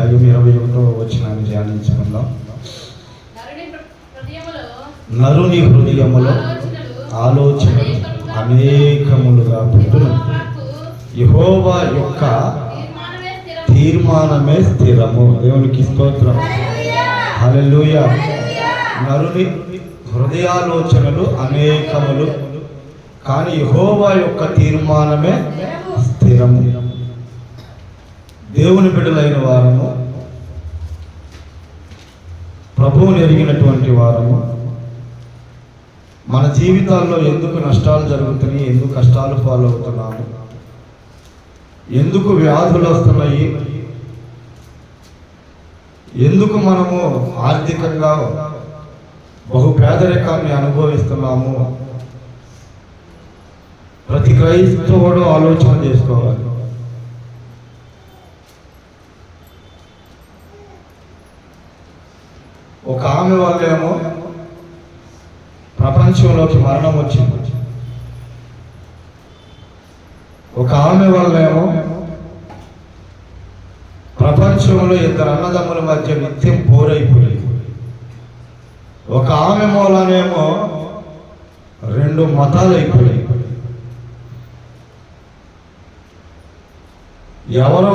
అధ్యాయం 21వ వచనాన్ని ధ్యానించుకుందాం. నరుని హృదయములో ఆలోచనలు అనేకములుగా పుట్టును, యెహోవా యొక్క తీర్మానమే స్థిరము. దేవునికి స్తోత్రం, హల్లెలూయా. నరుని హృదయాలోచనలు అనేకములు, కానీ యెహోవా యొక్క తీర్మానమే స్థిరము. దేవుని బిడ్డలైన వారము, ప్రభువుని ఎరిగినటువంటి వారము, మన జీవితాల్లో ఎందుకు నష్టాలు జరుగుతున్నాయి, ఎందుకు కష్టాలు పాలవుతున్నాము, ఎందుకు వ్యాధులు వస్తున్నాయి, ఎందుకు మనము ఆర్థికంగా బహు పేదరికాన్ని అనుభవిస్తున్నాము, ప్రతి క్రైస్తవుడు ఆలోచన చేసుకోవాలి. ఒక ఆమె వాళ్ళేమో ప్రపంచంలోకి మరణం వచ్చింది, ఒక ఆమె వాళ్ళేమో ప్రపంచంలో ఇద్దరు అన్నదమ్ముల మధ్య నిత్యం పోరైపోయింది, ఒక ఆమె మూలనేమో 2 మతాలు అయిపోయాయి. ఎవరో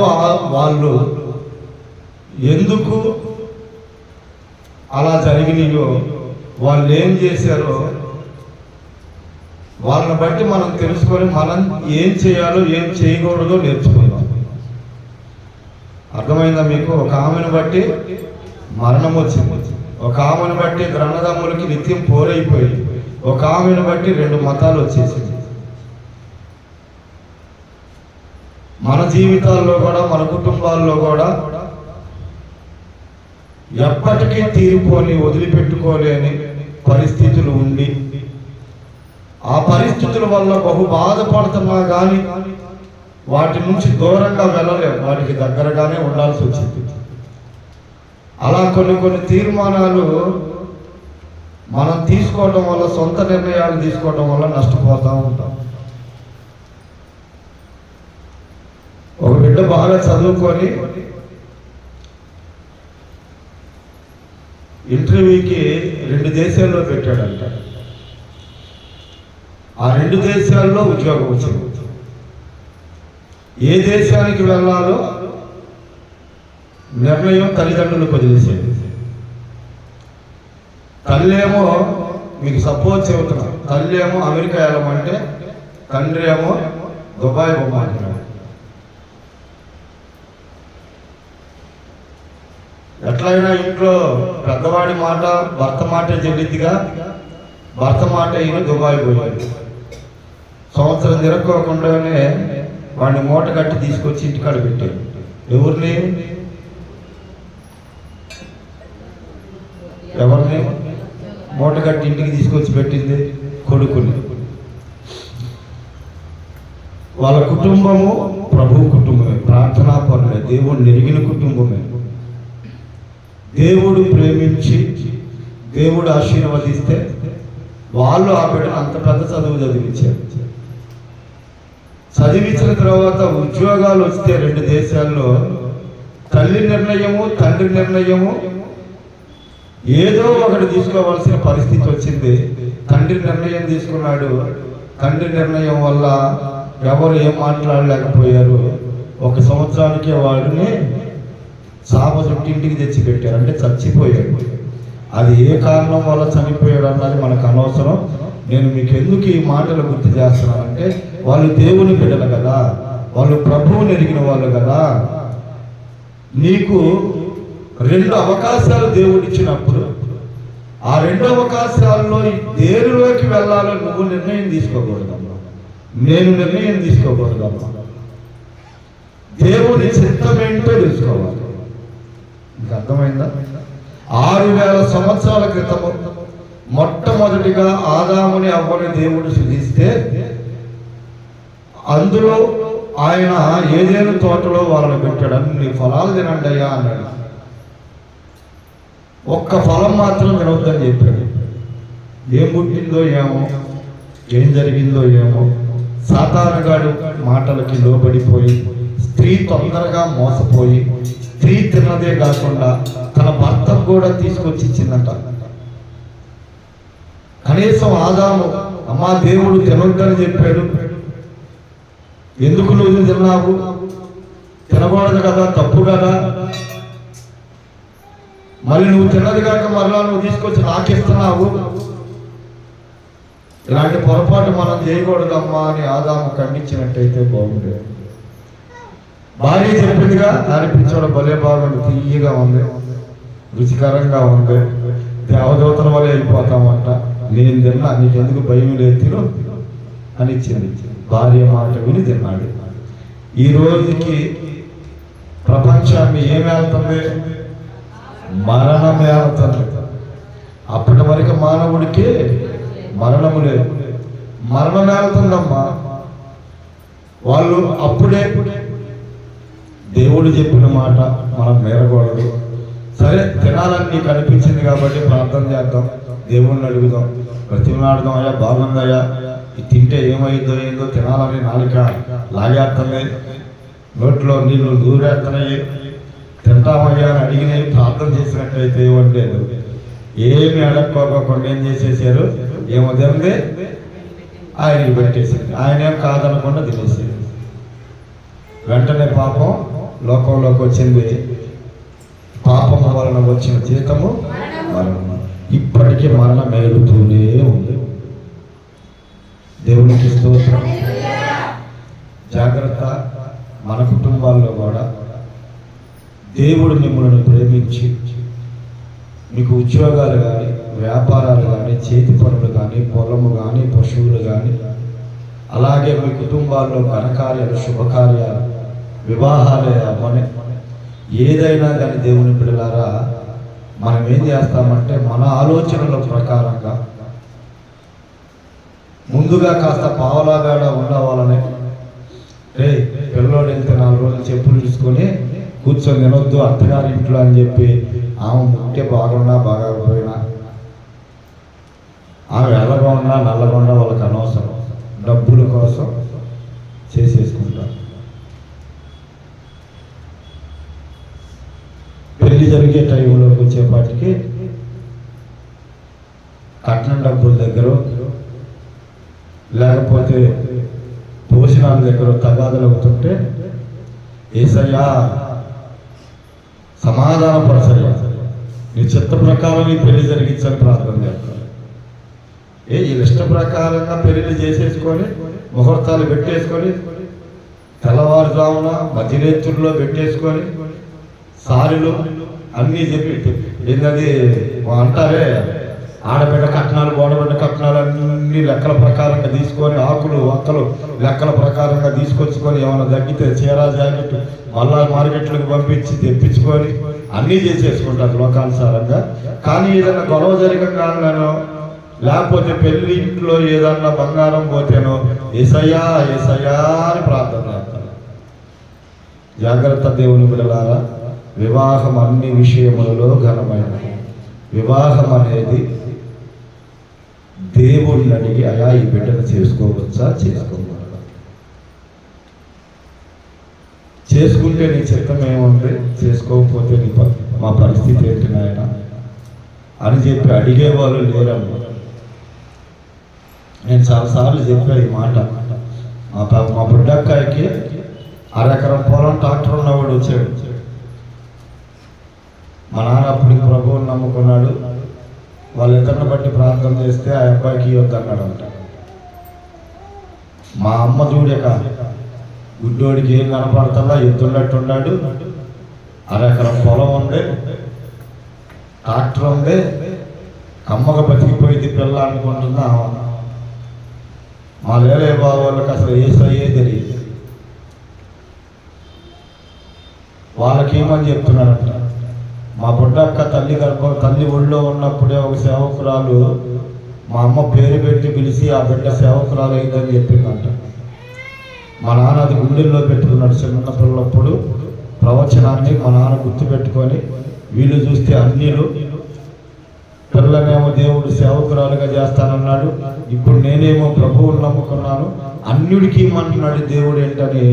వాళ్ళు ఎందుకు అలా జరిగినాయో, వాళ్ళు ఏం చేశారో వాళ్ళని బట్టి మనం తెలుసుకొని మనం ఏం చేయాలో ఏం చేయకూడదో నేర్చుకుందాం. అర్థమైందా మీకు? ఒక ఆమెను బట్టి మరణం వచ్చింది, ఒక ఆమెను బట్టి అన్నదమ్ములకి నిత్యం పోరైపోయింది, ఒక ఆమెను బట్టి 2 మతాలు వచ్చేసింది. మన జీవితాల్లో కూడా, మన కుటుంబాల్లో కూడా ఎప్పటికీ తీరిపోని, వదిలిపెట్టుకోలేని పరిస్థితులు ఉండి, ఆ పరిస్థితుల వల్ల బహు బాధపడుతున్నా కానీ వాటి నుంచి దూరంగా వెళ్ళలేము, వాటికి దగ్గరగానే ఉండాల్సి వచ్చింది. అలా కొన్ని తీర్మానాలు మనం తీసుకోవడం వల్ల, సొంత నిర్ణయాలు తీసుకోవడం వల్ల నష్టపోతూ ఉంటాం. ఒక బిడ్డ బాగా చదువుకొని ఇంటర్వ్యూకి 2 దేశాల్లో పెట్టాడంట. ఆ 2 దేశాల్లో ఉద్యోగం వచ్చింది. ఏ దేశానికి వెళ్ళాలో నిర్ణయం తల్లిదండ్రులకు వదిలేసేది. తల్లి ఏమో, మీకు సపోజ్ చెబుతున్నా, తల్లి ఏమో అమెరికా వెళ్ళమంటే తండ్రి ఏమో దుబాయ్ పోమంటున్నాడు. ఎట్లయినా ఇంట్లో పెద్దవాడి మాట భర్త మాట చెల్లిద్దిగా, భర్త మాట అయిన దుబాయ్ పోయాడు. సంవత్సరం తిరక్కోకుండానే వాడిని మూట కట్టి తీసుకొచ్చి ఇంటికాడ పెట్టాడు. ఎవరిని మూట కట్టి ఇంటికి తీసుకొచ్చి పెట్టింది? కొడుకుని. వాళ్ళ కుటుంబము ప్రభు కుటుంబమే, ప్రార్థనా పరులే, దేవుడు ఎరిగిన కుటుంబమే. దేవుడు ప్రేమించి, దేవుడు ఆశీర్వదిస్తే వాళ్ళు ఆ బిడ్డను అంత పెద్ద చదువు చదివించారు. చదివించిన తర్వాత ఉద్యోగాలు వస్తే 2 దేశాల్లో తల్లి నిర్ణయము, తండ్రి నిర్ణయము ఏదో ఒకటి తీసుకోవాల్సిన పరిస్థితి వచ్చింది. తండ్రి నిర్ణయం తీసుకున్నాడు. తండ్రి నిర్ణయం వల్ల ఎవరు ఏం మాట్లాడలేకపోయారు. 1 సంవత్సరానికే వాడిని చాప చుట్టి ఇంటికి తెచ్చిపెట్టారు, అంటే చచ్చిపోయాడు. అది ఏ కారణం వల్ల చనిపోయాడు అన్నది మనకు అనవసరం. నేను మీకు ఎందుకు ఈ మాటలు గుర్తు చేస్తున్నానంటే, వాళ్ళు దేవుని బిడ్డలు కదా, వాళ్ళు ప్రభువుని ఎరిగిన వాళ్ళు కదా. నీకు 2 అవకాశాలు దేవుడు ఇచ్చినప్పుడు, ఆ 2 అవకాశాల్లో దేనిలోకి వెళ్ళాలో నువ్వు నిర్ణయం తీసుకోకూడదమ్మా, నేను నిర్ణయం తీసుకోకూడదమ్మా. దేవుని చిత్తం ఏంటో తెలుసుకోవాలి. ఇంకా అర్థమైందా? 6000 సంవత్సరాల క్రితము మొట్టమొదటిగా ఆదాముని అవ్వని దేవుడు సృజిస్తే, అందులో ఆయన ఏదేను తోటలో వాళ్ళని పెట్టాడు. అన్ని ఫలాలు తినండి అయ్యా అన్నాడు. ఒక్క ఫలం మాత్రం తినవద్దని చెప్పాడు. ఏం పుట్టిందో ఏమో, ఏం జరిగిందో ఏమో, సాతానుగాడు మాటలకి లోబడిపోయి, స్త్రీ తొందరగా మోసపోయి స్త్రీ తిన్నదే కాకుండా తన భర్తకు కూడా తీసుకొచ్చి ఇచ్చిందంట. కనీసం ఆదాము, అమ్మా దేవుడు తినొద్దని చెప్పాడు, ఎందుకు నువ్వు తిన్నావు, తినకూడదు కదా, తప్పు కదా, మళ్ళీ నువ్వు తిన్నది కాక మరలా నువ్వు తీసుకొచ్చి నాకిస్తున్నావు, ఇలాంటి పొరపాటు మనం చేయకూడదమ్మా అని ఆదాము ఖండించినట్టయితే బాగుండేది. భార్య చెప్పిందిగా, అనిపించడం భలే బాగుంది, తీయగా ఉంది, రుచికరంగా ఉంది, దేవదూతల వల్ల అయిపోతామంట, నేను తిన్నా, నీకెందుకు భయం లేదు తిను అని ఇచ్చింది. భార్య మాట విని తిన్నాడు. ఈ రోజుకి ప్రపంచాన్ని ఏమి వెళ్తుంది? మరణం వెళ్తుంది. అప్పటి వరకు మానవుడికి మరణము లేదు, మరణం వెళ్తుందమ్మా. వాళ్ళు అప్పుడే దేవుడు చెప్పిన మాట మనం మేరకూడదు. సరే తినాలని నీకు అనిపించింది కాబట్టి ప్రార్థన చేద్దాం, దేవుణ్ణి అడుగుదాం, బ్రతిమలాడదాం, అయ్యా బాగుందయ్యా, ఇది తింటే ఏమైందో ఏందో తినాలని నాలుక లాగేస్తున్నాయి, నోట్లో నీళ్ళు దూరేస్తున్నాయి, తింటామయ్యా అని అడిగినవి ప్రార్థన చేసినట్టయితే ఏమంటేది ఏమి అడక్కోకుండా ఏం చేసేసారు, ఏమవుతుంది ఆయనకి పెట్టేసింది, ఆయన ఏం కాదనకుండా తినేసేది. వెంటనే పాపం లోకంలోకి వచ్చింది, పాపం వలన వచ్చిన జీతము మరణం. ఇప్పటికీ మరణం మేలుతూనే ఉంది. దేవునికి స్తోత్రం. జాగ్రత్త. మన కుటుంబాల్లో కూడా దేవుడు మిమ్మల్ని ప్రేమించి మీకు ఉద్యోగాలు కానీ, వ్యాపారాలు కానీ, చేతి పనులు కానీ, పొలము కానీ, పశువులు కానీ, అలాగే మీ కుటుంబాల్లో ఘనకార్యాలు, శుభకార్యాలు, వివాహాలే అవ్వని ఏదైనా కానీ దేవుని బిడ్డలారా మనం ఏం చేస్తామంటే మన ఆలోచనల ప్రకారంగా ముందుగా కాస్త పావలాగాడ ఉండవాలని, పిల్లోడు వెళ్తే 4 రోజులు చెప్పులు తీసుకొని కూర్చొని తినొద్దు అత్తగారి ఇంట్లో అని చెప్పి ఆమె ముట్టే బాగున్నా బాగోకపోయినా, ఆమె ఎల్లగా ఉన్నా నల్లగా ఉన్నా వాళ్ళకి అనవసరం, డబ్బుల కోసం చేసేసుకుంటారు. పెళ్లి జరిగే టైంలోకి వచ్చేపాటికి కట్నం డబ్బుల దగ్గర లేకపోతే భోజనాల దగ్గర తగాదలు అవుతుంటే ఏసయ్యా సమాధానపరచయ్యా, నీ చిత్త ప్రకారం ఈ పెళ్లి జరిగించని ప్రార్థన చేస్తారు. వీళ్ళ ఇష్ట ప్రకారంగా పెళ్లి చేసేసుకొని ముహూర్తాలు పెట్టేసుకొని తెల్లవారుజామున మధ్యరేతుల్లో పెట్టేసుకొని సారీలు అన్నీ చెప్పి ఏంటది అంటారే, ఆడబిడ్డ కట్నాలు గోడబిడ్డ కట్నాలు అన్నీ లెక్కల ప్రకారంగా తీసుకొని, ఆకులు ఒక్కలు లెక్కల ప్రకారంగా తీసుకొచ్చుకొని, ఏమైనా తగ్గితే చీరా జాకెట్ మళ్ళా మార్కెట్లకు పంపించి తెప్పించుకొని అన్నీ చేసేసుకుంటారు లోకానుసారంగా. కానీ ఏదైనా గొడవ జరగగానో లేకపోతే పెళ్లి ఇంట్లో ఏదన్నా బంగారం పోతేనో ఏసయ్యా ఏసయ్యా అని ప్రార్థన చేస్తారు. జాగ్రత్త దేవుని బిడ్డలారా, వివాహం అన్ని విషయములలో ఘనమైనది. వివాహం అనేది దేవుడిని అడిగి అయా ఈ బిడ్డను చేసుకోవచ్చా చేసుకోకూడదా, చేసుకుంటే నీ చిత్తం ఏముంది, చేసుకోకపోతే నీ మా పరిస్థితి ఏంటి నాయన అని చెప్పి అడిగేవాళ్ళు లేరమ్మా. నేను చాలాసార్లు చెప్పా ఈ మాట. మా బుడ్డక్కాయకి 1/2 ఎకరం పొలం ట్రాక్టర్ ఉన్నవాడు వచ్చాడు. మా నాన్న అప్పటికి ప్రభువుని నమ్ముకున్నాడు. వాళ్ళిద్దరిని బట్టి ప్రార్థన చేస్తే ఆ అబ్బాయికి ఇవ్వద్దన్నాడంట. మా అమ్మ చూడక గుడ్డోడికి ఏం కనపడతా ఎత్తున్నట్టున్నాడు. 1/2 ఎకరం పొలం ఉంది, ట్రాక్టర్ ఉంది, కమ్మగా బతికిపోయింది పిల్ల అనుకుంటున్నా. మా లేలే బాబు వాళ్ళకి అసలు ఏసయ్యే తెలియదు. వాళ్ళకి ఏమని చెప్తున్నారంట, మా బుడ్డక్క తల్లి ఒళ్ళో ఉన్నప్పుడే ఒక సేవకురాలు మా అమ్మ పేరు పెట్టి పిలిచి ఆ బిడ్డ సేవకురాలు అయిందని చెప్పిందంట. మా నాన్న అది గుండెల్లో పెట్టుకున్నాడు. చిన్న పిల్లప్పుడు ప్రవచనాన్ని మా నాన్న గుర్తుపెట్టుకొని, వీళ్ళు చూస్తే అన్యులు, పిల్లనేమో దేవుడు సేవకురాలుగా చేస్తానన్నాడు, ఇప్పుడు నేనేమో ప్రభువుని నమ్ముకున్నాను, అన్యుడికి ఇమ్మంటున్నాడు దేవుడు ఏంటని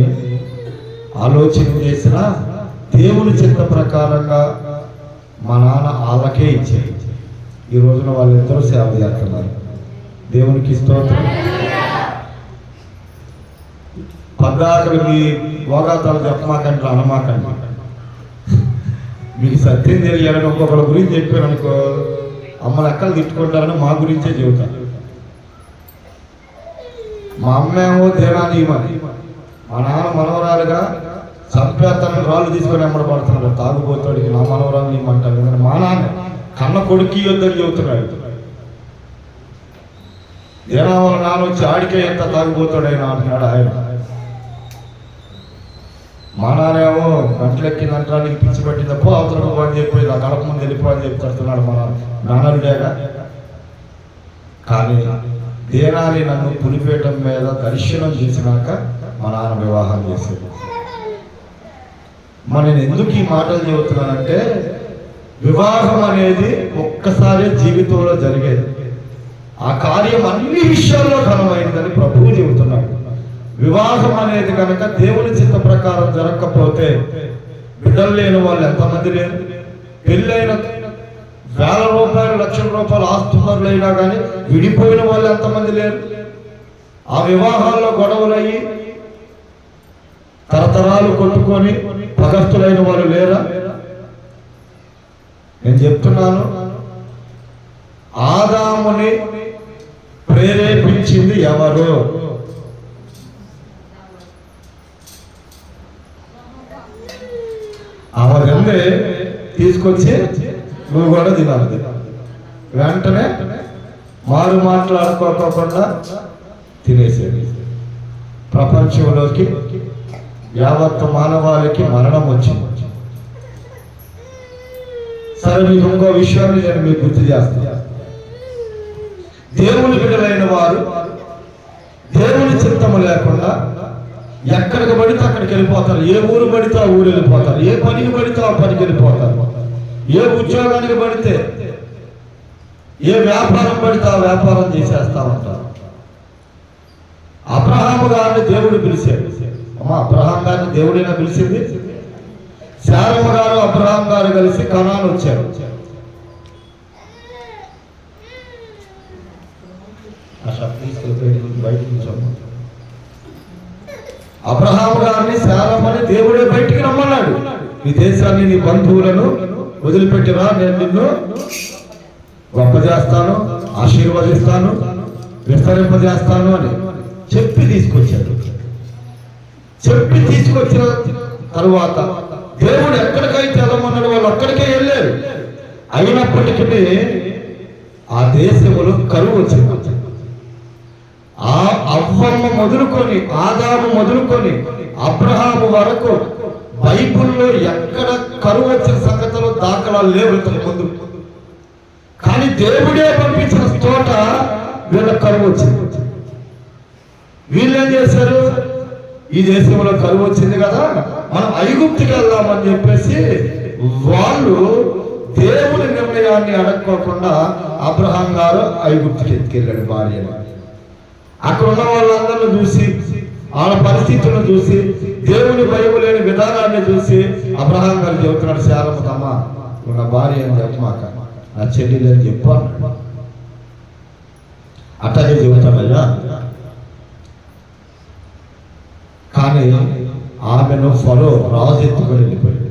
ఆలోచన చేసిన దేవుని చిత్త ప్రకారంగా మా నాన్న వాళ్ళకే ఇచ్చారు. ఈ రోజున వాళ్ళిద్దరూ సేవ చేస్తున్నారు. దేవునికి స్తోత్రం. పద్దాకలకి భోగాతాలు చెప్పమాకండి, అనమాకండి. మీకు సత్యం తెలియాలని ఒక్కొక్కరి గురించి చెప్పాను అనుకో, అమ్మ లెక్కలు తిట్టుకుంటారని మా గురించే చెబుతాను. మా అమ్మేమో దేనాన్ని ఇవ్వని, మా నాన్న మనవరాలుగా చంపేస్తానని రాళ్ళు తీసుకొని ఎమ్మడబడుతున్నాడు. తాగుబోతాడికి నా మనవరాలు ఇవ్వమంటాడు. మా నాన్న కన్న కొడుకు ఇవ్వద్దని చెబుతున్నాడు. దేనా వాళ్ళ నాన్న వచ్చి ఆడికే ఎంత తాగుబోతాడు ఆయన అంటున్నాడు ఆయన. మా నాన్నేమో గంటలెక్కిందంటా నీకు పిచ్చి పట్టిందప్పో అవతలకు అని చెప్పి నా గడప ముందు వెళ్ళిపో అని చెప్పి తడుతున్నాడు మా నాన్నలుడేగా. కానీ దేనాన్ని నన్ను పులిపేయటం మీద దర్శనం చేసినాక మా నాన్న వివాహం చేసేది. మరి నేను ఎందుకు ఈ మాటలు చెబుతున్నానంటే, వివాహం అనేది ఒక్కసారి జీవితంలో జరిగేది. ఆ కార్యం అన్ని విషయాల్లో ఘనమైందని ప్రభువు చెబుతున్నాడు. వివాహం అనేది కనుక దేవుని చిత్త ప్రకారం జరగకపోతే బిడ్డలు లేని వాళ్ళు ఎంతమంది లేరు? పెళ్ళైన వేల రూపాయలు, లక్షల రూపాయలు ఆస్తున్నట్లయినా కానీ విడిపోయిన వాళ్ళు ఎంతమంది లేరు? ఆ వివాహాల్లో గొడవలయ్యి తరతరాలు కొట్టుకొని పగస్తులైన వాళ్ళు లేరా? నేను చెప్తున్నాను, ఆదాముని ప్రేరేపించింది ఎవరు? ఆమె గందే తీసుకొచ్చి నువ్వు కూడా తినాలి. వెంటనే మారు మాట్లాడుకోకుండా తినేసేది. ప్రపంచంలోకి యావత్తు మానవాళికి మరణం వచ్చింది. సరే, మీకు ఇంకో విషయాన్ని నేను మీకు గుర్తు చేస్తాను. దేవుని బిడ్డలైన వారు దేవుని చిత్తము లేకుండా ఎక్కడికి పడితే అక్కడికి వెళ్ళిపోతారు. ఏ ఊరు పడితే ఆ ఊరు వెళ్ళిపోతారు. ఏ పనికి పడితే ఆ పనికి వెళ్ళిపోతారు. ఏ ఉద్యోగానికి పడితే, ఏ వ్యాపారం పడితే ఆ వ్యాపారం చేసేస్తా ఉంటారు. అబ్రహాము గారిని దేవుడు పిలిచాడు. అమ్మా, అబ్రహాం గారిని దేవుడైనా పిలిచింది. శారమ్మ గారు అబ్రహాం గారు కలిసి కనాను వచ్చారు. అబ్రహాం గారిని శారమ్మని దేవుడే బయటికి రమ్మన్నాడు. ఈ దేశాన్ని, నీ బంధువులను వదిలిపెట్టిరా, నేను నిన్ను గొప్ప చేస్తాను, ఆశీర్వదిస్తాను, విస్తరింపజేస్తాను అని చెప్పి తీసుకొచ్చాడు. చెప్పి తీసుకొచ్చిన తరువాత దేవుడు ఎక్కడికైతే వెళ్ళమన్నాడు వాళ్ళు అక్కడికే వెళ్ళారు. అయినప్పటికీ ఆ దేశంలో కరువు వచ్చింది. ఆ అవ్వమ్మ మొదలుకొని, ఆదాము మొదలుకొని అబ్రహాము వరకు బైబిల్లో ఎక్కడ కరువు వచ్చిన సంగతులు దాఖలాలు లేవు ఇంతకు ముందు. కానీ దేవుడే పంపించిన చోట వీళ్ళ కరువు వచ్చింది. వీళ్ళేం చేశారు? ఈ దేశంలో కరువు వచ్చింది కదా, మనం ఐగుప్తుకి వెళ్దామని చెప్పేసి వాళ్ళు దేవుని నిర్ణయాన్ని అడగకోకుండా అబ్రహాం గారు ఐగుప్తుకి ఎత్తుకెళ్ళాడు భార్యను. అక్కడ ఉన్న వాళ్ళందరినీ చూసి, వాళ్ళ పరిస్థితులను చూసి, దేవుని భయం లేని విధానాన్ని చూసి అబ్రహాం గారు చెబుతున్నాడు, శారమ్మ ఉన్న భార్య అని చెప్పమాక, నా చెల్లి అని చెప్పు. అట్టగే చెబుతానయ్యా. కానీ ఆమెను ఫరో రాజు ఎత్తుకొని వెళ్ళిపోయాడు.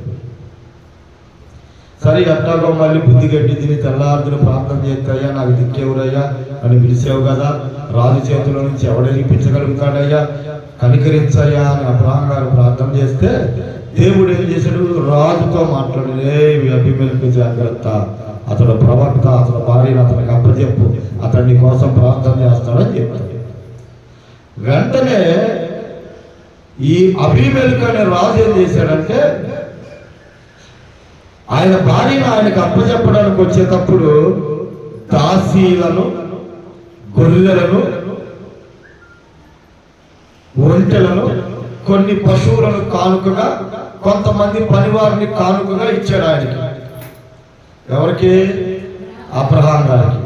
సరే, అట్టాగో మళ్ళీ బుద్ధి గడ్డి తిని తెల్లారుదులు ప్రార్థన చేస్తాయా, నాకు దిక్కేవురయ్యా అని పిలిచావు కదా, రాజు చేతిలో నుంచి ఎవడనిపించగలుగుతాడయ్యా, కనికరించయ్యా అని అబ్రహాం గారు ప్రార్థన చేస్తే దేవుడు ఏం చేశాడు? రాజుతో మాట్లాడే, అభిమేలకు జాగ్రత్త, అతడు ప్రవక్త, అతడు భార్యను అతనికి అప్పచెప్పు, అతడి కోసం ప్రార్థన చేస్తాడని చెప్తాడు. వెంటనే ఈ అబీమెలెకు అనే రాజు ఏం చేశాడంటే, ఆయన భార్యను ఆయనకు అప్పచెప్పడానికి వచ్చేటప్పుడు దాసీలను, గొర్రెలను, ఒంటెలను, కొన్ని పశువులను కానుకగా, కొంతమంది పనివారిని కానుకగా ఇచ్చాడు ఆయనకి. ఎవరికి? అబ్రహాం గారికి.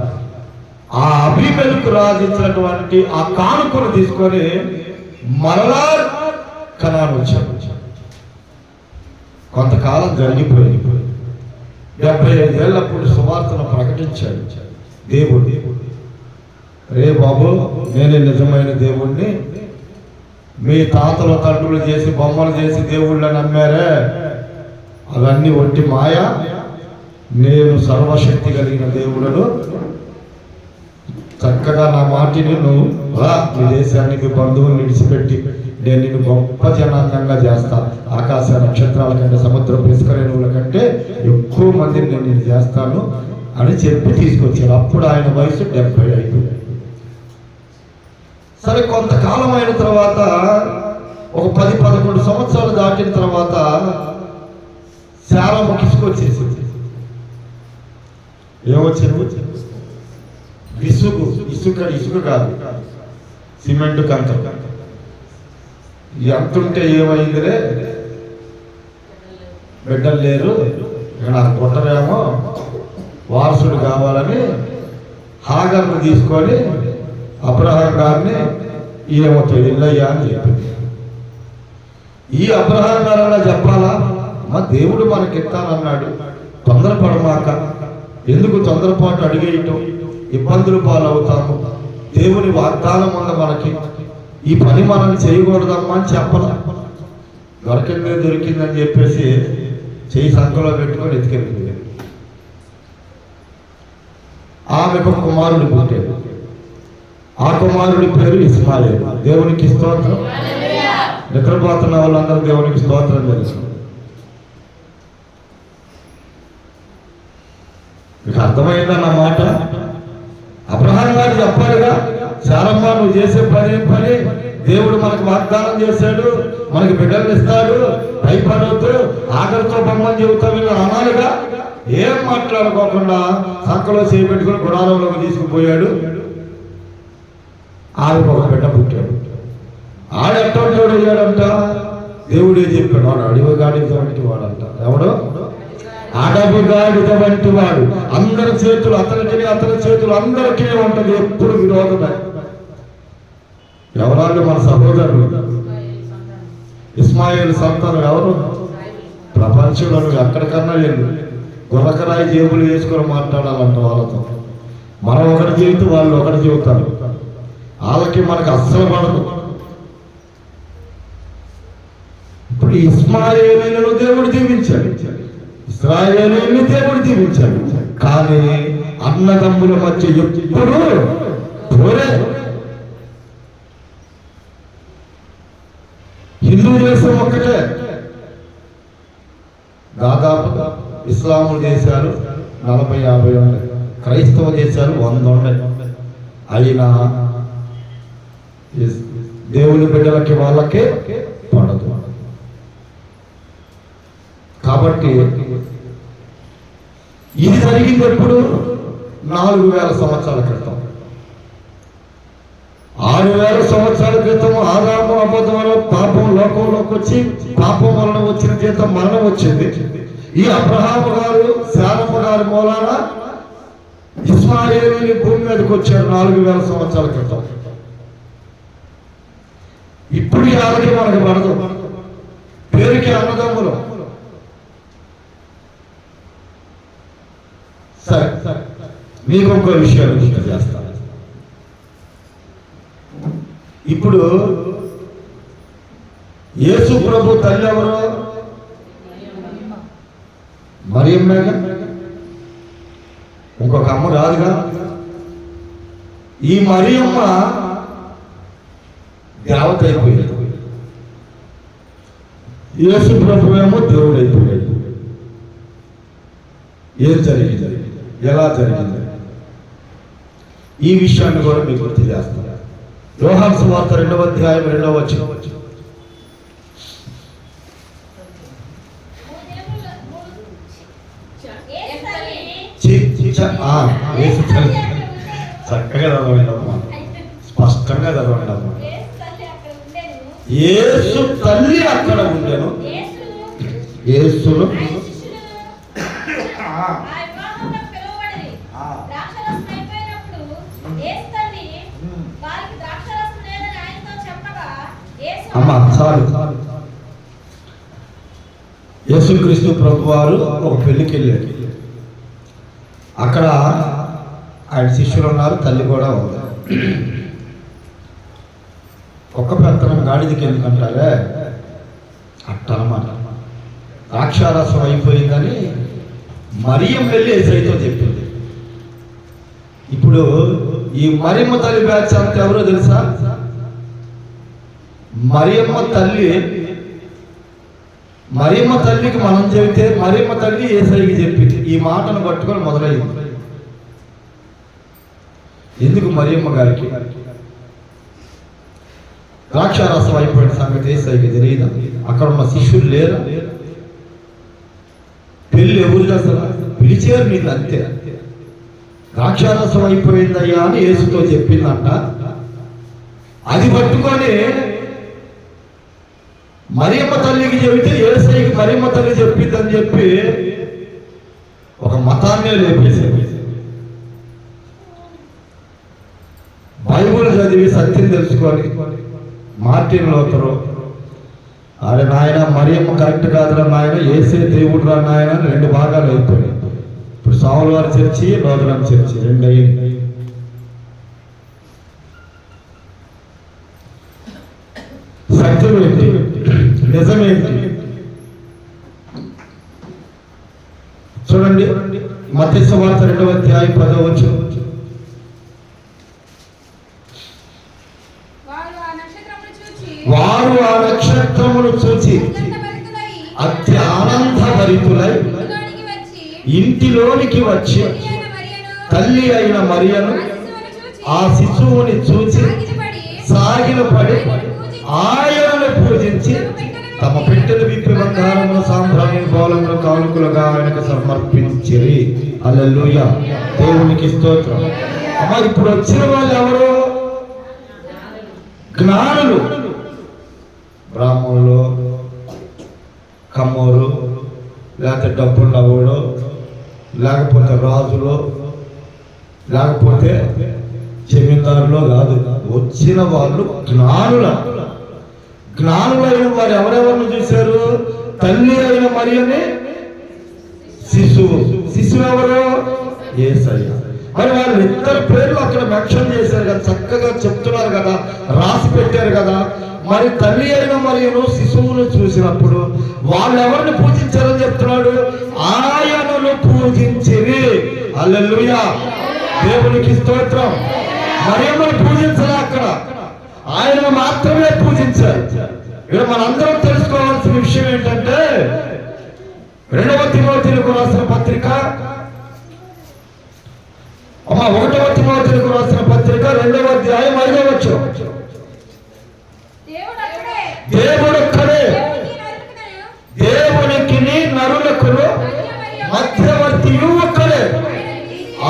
ఆ అబీమెలెకు రాజు ఇచ్చినటువంటి ఆ కానుకను తీసుకొని మరలా కనాను వచ్చాడు. కొంతకాలం జరిగిపోయింది. 75 ఏళ్ళప్పుడు సువార్తను ప్రకటించాడు దేవుడు. రే బాబు, నేనే నిజమైన దేవుణ్ణి. మీ తాతలు తండ్రులు చేసి బొమ్మలు చేసి దేవుళ్ళని నమ్మారే, అవన్నీ ఒట్టి మాయ. నేను సర్వశక్తి కలిగిన దేవుడను. చక్కగా నా మాటిని నువ్వు మీ దేశానికి బంధువులు విడిచిపెట్టి నేను నిన్ను గొప్ప జనాంగంగా చేస్తా. ఆకాశ నక్షత్రాల కంటే సముద్ర పుష్కరేణువుల కంటే ఎక్కువ మందిని నేను చేస్తాను అని చెప్పి తీసుకొచ్చాడు. అప్పుడు ఆయన వయసు 75. సరే, కొంతకాలం అయిన తర్వాత ఒక 10-11 సంవత్సరాలు దాటిన తర్వాత శారమ్మ కిసుకొచ్చేసింది. ఏమొచ్చింది? ఇసుక కాదు, సిమెంట్ కంకర. ఎంతుంటే ఏమైందిరే, బిడ్డలు లేరు, ఇక నాకు పుట్టరేమో, వారసుడు కావాలని హాగర్ను తీసుకొని అబ్రహాం గారిని ఏమవుతో ఇల్లయ్యా అని చెప్పింది. ఈ అబ్రహాం గారు అలా చెప్పాలా? మా దేవుడు మనకి ఇస్తానన్నాడు, తొందరపడమాక. ఎందుకు తొందరపాటు అడిగేయటం? ఇబ్బందులు పాలవుతాము. దేవుని వాగ్దానం ఉంది మనకి, ఈ పని మనం చేయకూడదమ్మా అని చెప్పాల. దొరికిందని చెప్పేసి చేయి సంఖలో పెట్టుకొని ఎత్తుకెళ్ళిపోయాడు. ఆమెకు కుమారుడు పుట్టాడు. ఆ కుమారుడి పేరు ఇస్మాయిల్. దేవునికి స్తోత్రం. నిద్రపోతున్న వాళ్ళందరూ దేవునికి స్తోత్రం తెలుసు. మీకు అర్థమైందా నా మాట? అబ్రహాం గారు చెప్పాడుగా, శారమ్మ నువ్వు చేసే పని దేవుడు మనకు వాగ్దానం చేశాడు, మనకి బిడ్డలు ఇస్తాడు, భయపడవద్దు, ఆఖరితో బొమ్మని చెబుతావు అనాలిగా. ఏం మాట్లాడుకోకుండా సంకలో చేపెట్టుకుని గుడారంలోకి తీసుకుపోయాడు. ఆవిడ ఒక బిడ్డ పుట్టాడు. ఆడెట్టోడు అయ్యాడంట. దేవుడే చెప్పాడు, వాడు అడివగాడితో వంటి వాడంట. ఎవడో అడవుగాడిద వంటి వాడు. అందరి చేతులు అతని చేతులు అందరికీ ఉంటుంది, ఎప్పుడు విరోధమే. ఎవరాళ్ళు? మన సహోదరులు ఇస్మాయిల్ సంతానం. ఎవరు? ప్రపంచంలో ఎక్కడికన్నా వెళ్ళు, గురకరాయి జేబులు వేసుకొని మాట్లాడాలంట వాళ్ళతో. మనం ఒకటి చెబుతూ వాళ్ళు ఒకటి చెబుతారు. వాళ్ళకి మనకు అస్సలు పడదు. ఇప్పుడు ఇస్మాయిలును దేవుడు దీవించాడు, ఇశ్రాయేలుని దేవుడు దీవించాడు. కానీ అన్నదమ్ముల మధ్య ఎప్పుడు పోరే. హిందూ దేశం ఒక్కటే, దాదాపు ఇస్లాము దేశాలు 40-50 ఉన్నాయి, క్రైస్తవ దేశాలు 100 ఉన్నాయి. అయినా దేవుని బిడ్డలకి వాళ్ళకే పడదు. కాబట్టి ఇది జరిగింది ఎప్పుడు? 4000 సంవత్సరాల క్రితం. 6000 సంవత్సరాల క్రితం ఆదాము అబద్ధం వల్ల పాపం లోకంలోకి వచ్చి పాపం వలన వచ్చిన జీతం మరణం వచ్చింది. ఈ అబ్రహాము గారు శారమ్మ గారి మూలాన ఇస్మాయిలు భూమి మీదకి వచ్చారు 4000 సంవత్సరాల క్రితం. ఇప్పుడు వాళ్ళకి మనకి పడదు, పేరుకి అన్నదమ్ములు. సరే, మీకు ఇంకో విషయాలు గుర్తు చేస్తాను. ఇప్పుడు యేసు ప్రభు తల్లి ఎవరు? మరియమ్మేగా. ఇంకొక అమ్మ రాదుగా. ఈ మరియమ్మ దేవత అయిపోయాడు, యేసు ప్రభు ఏమో దేవుడు అయిపోయాడు. ఏం జరిగింది? ఎలా జరిగింది? ఈ విషయాన్ని కూడా మీకు గుర్తు చేస్తాను. యోహాను సువార్త 2వ అధ్యాయం 2వ వచనం. చక్కగా చదవండమ్మా, స్పష్టంగా చదవండమ్మా. యేసు తల్లి అక్కడ ఉండెను. యేసును అమ్మా చాలు. యేసుక్రీస్తు ప్రభు వారు ఒక పెళ్లికి వెళ్ళాడు. అక్కడ ఆయన శిష్యులు ఉన్నారు, తల్లి కూడా ఉంది. ఒక్క పెత్తనం గాడిదకి ఎందుకంటారే అట్ట అన్నమాట. ద్రాక్షారసం అయిపోయిందని మరియమ్మ వెళ్ళి యేసయ్యతో చెప్పింది. ఇప్పుడు ఈ మరియమ్మ తల్లి బ్యాచ్ అంతా ఎవరో తెలుసా? మరియమ్మ తల్లికి మనం చెబితే మరియమ్మ తల్లి యేసయ్యకి చెప్పింది. ఈ మాటను పట్టుకొని మొదలైంది. ఎందుకు మరియమ్మ గారికి ద్రాక్షారసం అయిపోయిన సంగతి యేసయ్యకి తెలియదా? అక్కడ ఉన్న శిష్యులు లేరా? పెళ్ళి ఎవరు చేస్తారా? పిలిచారు నీళ్ళు అంతే. ద్రాక్షారసం అయిపోయిందయ్యా అని యేసుతో చెప్పిందంట. అది పట్టుకొని మరియమ్మ తల్లికి చెబితే యేసయ్యకి మరియమ్మ తల్లి చెప్పిందని చెప్పి ఒక మతాన్నే లేపేశారు. బైబుల్ చదివి సత్యం తెలుసుకొని మార్టిన్ లూథరు, అరే నాయన మరియమ్మ కరెక్ట్ కాదురా నాయన, యేసే దేవుడు రా నాయన అని 2 భాగాలు అయిపోయాయి. ఇప్పుడు సావులవారి చర్చి, లూథరన్ చర్చి 2 అయ్యింది. సత్యం ఏంటి? నిజమేంటి? చూడండి, మత్తయి సువార్త 2వ అధ్యాయం 10వ వచనం. వారు ఆ నక్షత్రమును చూచి అతి ఆనందభరితులై ఇంటిలోనికి వచ్చి తల్లి అయిన మరియను ఆ శిశువుని చూచి సాగిలపడి ఆయనను పూజించి తమ పెట్టెలు విప్పి బంగారములు, సాంబ్రాణి, బోళములు, కానుకలుగా ఆయనకు సమర్పించిరి. హల్లెలూయా, దేవునికి స్తోత్రం. అమ్మ, ఇప్పుడు వచ్చిన వాళ్ళు ఎవరు? జ్ఞానులు, బ్రాహ్మణులు, కమ్మోరు, లేకపోతే డబ్బున్నవాడు, లేకపోతే రాజులు, లేకపోతే జమీందారులో కాదు. వచ్చిన వాళ్ళు జ్ఞానులైన వారు ఎవరెవరిని చూశారు? తల్లి అయిన మరియని, శిశువు ఎవరు? యేసయ్య. మరి వాళ్ళు 2 పేర్లు అక్కడ మెన్షన్ చేశారు కదా, చక్కగా చెప్తున్నారు కదా, రాసి పెట్టారు కదా. మరి తల్లి అయిన మరియను, శిశువును చూసినప్పుడు వాళ్ళు ఎవరిని పూజించారని చెప్తున్నాడు? ఆయనను పూజించిరి. హల్లెలూయా, దేవునికి స్తోత్రం. మరియమ్మను పూజించాలి, అక్కడ ఆయన మాత్రమే పూజించారు. ఇక్కడ మనందరం తెలుసుకోవాల్సిన విషయం ఏంటంటే 2వ తిమోతిలకు రాసిన పత్రిక, 1వ తిమోతిలకు రాసిన పత్రిక 2వ అధ్యాయం 5వ వచనం. దేవుడొక్కడే దేవునికి నరులకును మధ్యవర్తియు ఒక్కడే,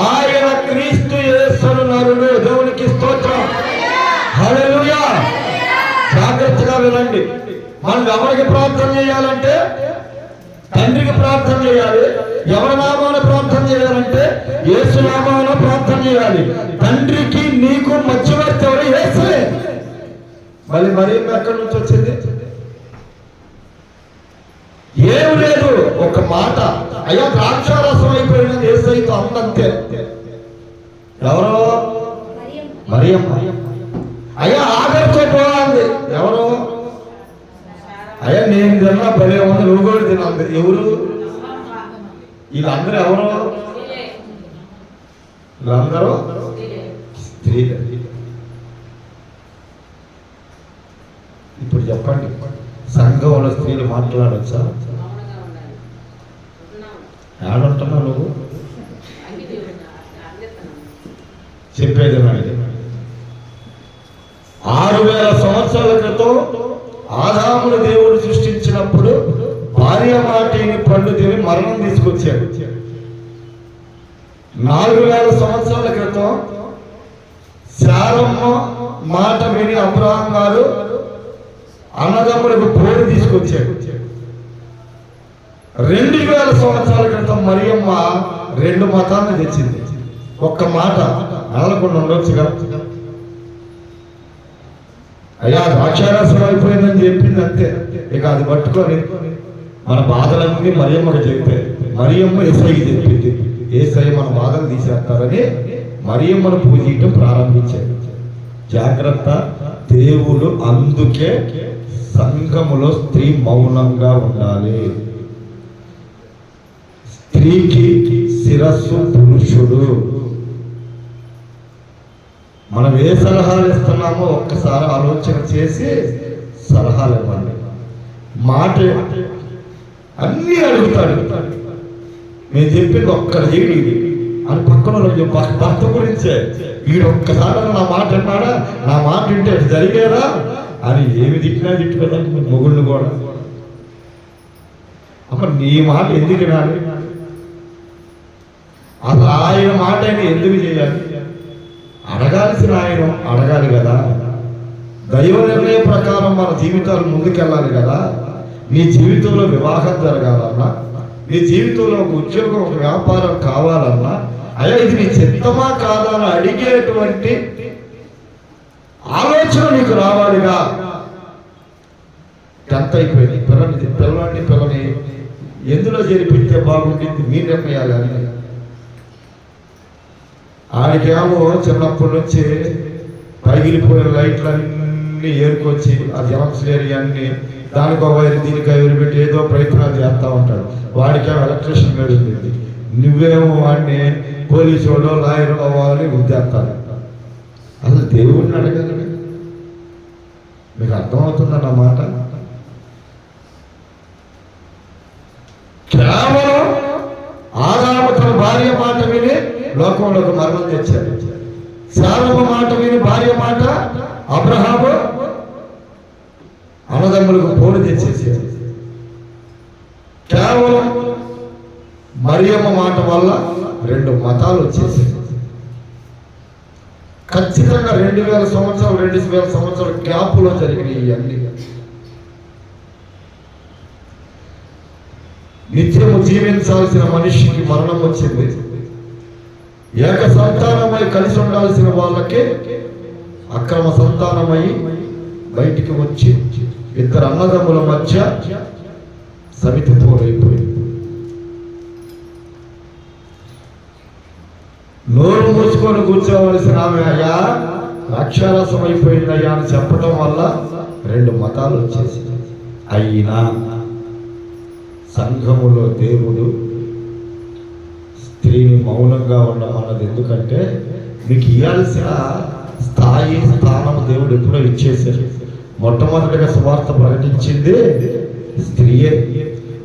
ఆయన క్రీస్తు యేసును నరుడు. దేవునికి స్తోత్రం. హల్లెలూయా. జాగ్రత్తగా వినండి. మనం ఎవరికి ప్రార్థన చేయాలంటే తండ్రికి ప్రార్థన చేయాలి. ఎవరి నామాన ప్రార్థన చేయాలంటే యేసు నామాన ప్రార్థన చేయాలి. తండ్రికి నీకు మధ్యవర్తి ఎవరు? యేసే. మరి ఎక్కడి నుంచి వచ్చింది? ఏమి లేదు, ఒక మాట. అయ్యా ద్రాక్షారసం అయిపోయిందని యేసయ్యతో అందంతే. ఎవరో? మరియమ్మ. అయ్యా ఆఖరితో పోవాలి. ఎవరు? అయ్యా నేను తిన్నా భలే ఉంది, నువ్వు కూడా తినాలి. ఎవరు వీళ్ళందరూ? ఎవరు వీళ్ళందరూ? స్త్రీలు. ఇప్పుడు చెప్పండి, సంఘంలో స్త్రీలు మాట్లాడచ్చా? ఏడుంటున్నావు నువ్వు? చెప్పేది 6000 సంవత్సరాల క్రితం ఆదామును దేవుడు సృష్టించినప్పుడు భార్య మాటిని పండు తిని మరణం తీసుకొచ్చాడు. 4000 సంవత్సరాల క్రితం శారమ్మ మాట విని అబ్రహాం గారు అన్నదమ్ములకు పోరు తీసుకొచ్చాడు. 2000 సంవత్సరాల క్రితం మరియమ్మ 2 మతాలను తెచ్చింది. ఒక్క మాట నలకుండా ఉండొచ్చుగా. అయ్యా ద్రాక్షారసం అయిపోయిందని చెప్పింది అంతే. ఇక అది పట్టుకొని మన బాధలన్నీ మరియమ్మకి చెప్తే మరియమ్మ యేసయ్యకి చెప్పింది. యేసయ్య మన బాధలు తీసేస్తారని మరియమ్మను పూజించడం ప్రారంభించారు. జాగ్రత్త, దేవుడు అందుకే సంఘములో స్త్రీ మౌనంగా ఉండాలి. స్త్రీకి శిరస్సు పురుషుడు. మనం ఏ సలహాలు ఇస్తున్నామో ఒక్కసారి ఆలోచన చేసి సలహాలు ఇవ్వండి. మాట అన్నీ అడుగుతాడు. నేను చెప్పింది ఒక్కరు చేయడు అని పక్కన భర్త గురించే. వీడు ఒక్కసారి నా మాట అన్నాడా, నా మాట వింటే జరిగేదా అని ఏమి తిట్టినా తిట్టుకోదండి మొగుళ్ళు కూడా. అమ్మ నీ మాట ఎందుకు వినాలి? అసలు ఆయన మాట ఆయన ఎందుకు చేయాలి? అడగాల్సిన ఆయన అడగాలి కదా. దైవ నిర్ణయ ప్రకారం మన జీవితాలు ముందుకెళ్ళాలి కదా. నీ జీవితంలో వివాహం జరగాలన్నా, నీ జీవితంలో ఒక ఉద్యోగం, ఒక వ్యాపారం కావాలన్నా, అయ్యా ఇది నీ చిత్తమా కాదా అని అడిగేటువంటి ఆలోచన నీకు రావాలిగా. ఎంత అయిపోయింది పిల్లని ఎందులో జరిపిస్తే బాగుంటుంది మీ నిర్ణయాలు అని. ఆడికేమో చిన్నప్పటి నుంచి పగిలిపోయిన లైట్లన్నీ ఏరుకొచ్చి ఆ జనప్స్ ఏరియా అన్ని దానికి ఒక వైరు దీనికి వైరు పెట్టి ఏదో ప్రయత్నాలు చేస్తూ ఉంటాడు. వాడికేమో ఎలక్ట్రీషియన్ వెళ్ళింది, నువ్వేమో వాడిని పోలీసు వాడు లాయర్ అవ్వాలని ఉద్దేస్తాను. అసలు దేవుడిని అడగండి. మీకు అర్థమవుతుందన్న మాట. కేవలం ఆదాము తన భార్య మాట విని లోకంలోకి మరణం తెచ్చారు. శారమ్మ మాట విని భార్య మాట అబ్రహాము అన్నదమ్ములకు పోడు తెచ్చేసారు. కేవలం మరియమ్మ మాట వల్ల 2 మతాలు వచ్చేసాయి. ఖచ్చితంగా 2000 సంవత్సరాలు 2000 సంవత్సరాల గ్యాప్లో జరిగినాయి ఇవన్నీ. నిత్యము జీవించాల్సిన మనిషికి మరణం వచ్చింది. ఏక సంతానమై కలిసి ఉండాల్సిన వాళ్ళకి అక్రమ సంతానమై బయటికి వచ్చి 2 అన్నదమ్ముల మధ్య సమితి పోరైపోయింది. నోరు మూసుకొని కూర్చోవలసిన ఆమె అయ్యా రాక్షారసం అయిపోయిందయ్యా అని చెప్పడం వల్ల 2 మతాలు వచ్చేసి. అయినా సంఘములో దేవుడు స్త్రీని మౌనంగా ఉండమన్నది ఎందుకంటే మీకు ఇవ్వాల్సిన స్థానం దేవుడు ఎప్పుడో ఇచ్చేసారు. మొట్టమొదటిగా సువార్త ప్రకటించింది స్త్రీయే.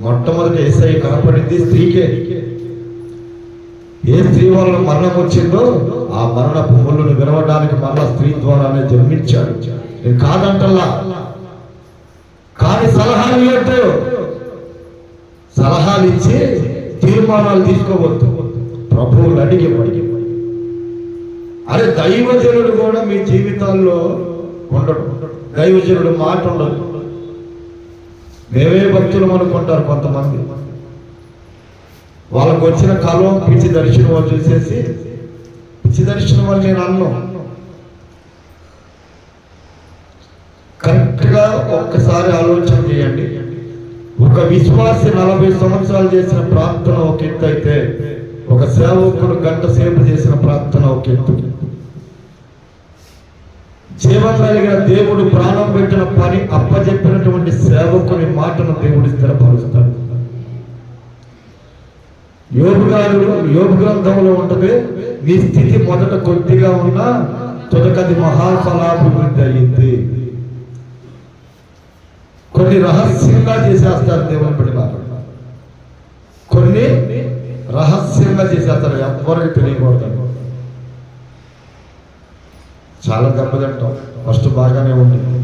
మొట్టమొదటి యేసయ్య కనపడింది స్త్రీకే. ఏ స్త్రీ వల్ల మరణం వచ్చిందో ఆ మరణ భూములను విరవడానికి మరణ స్త్రీ ద్వారానే జన్మించాడు. నేను కాదంటల్లా, కానీ సలహాలు ఇవ్వద్దు. సలహాలు ఇచ్చి తీర్మానాలు తీసుకోవద్దు. ప్రభువులు అడిగి అరే దైవజనుడు కూడా మీ జీవితాల్లో ఉండడు. దైవజనుడు మాట ఉండదు. మేమే భక్తులు అనుకుంటారు కొంతమంది. వాళ్ళకు వచ్చిన కాలం పిచ్చి దర్శనం వాళ్ళు చూసేసి పిచ్చి దర్శనం అని నేను అన్నాను. కరెక్ట్గా ఒక్కసారి ఆలోచన చేయండి. ఒక విశ్వాసి 40 సంవత్సరాలు చేసిన ప్రార్థన ఒక ఎత్తు అయితే, ఒక సేవకుడు 1 గంట సేపు చేసిన ప్రార్థన ఒక ఎత్తు. జీవం కలిగిన దేవుడు ప్రాణం పెట్టిన పని అప్పచెప్పినటువంటి సేవకుని మాటను దేవుడు స్థిరపరుస్తాడు. యోబు గ్రంథంలో ఉంటుంది, నీ స్థితి మొదట కొద్దిగా ఉన్నా తొదకది మహాఫలాభివృద్ధి అయ్యింది. కొన్ని రహస్యంగా చేసేస్తారు దేవుని బిడ్డలారా, కొన్ని రహస్యంగా చేసేస్తారు, ఎవరికి తెలియకూడదు. చాలా దెబ్బతింటాం. ఫస్ట్ బాగానే ఉంటుంది.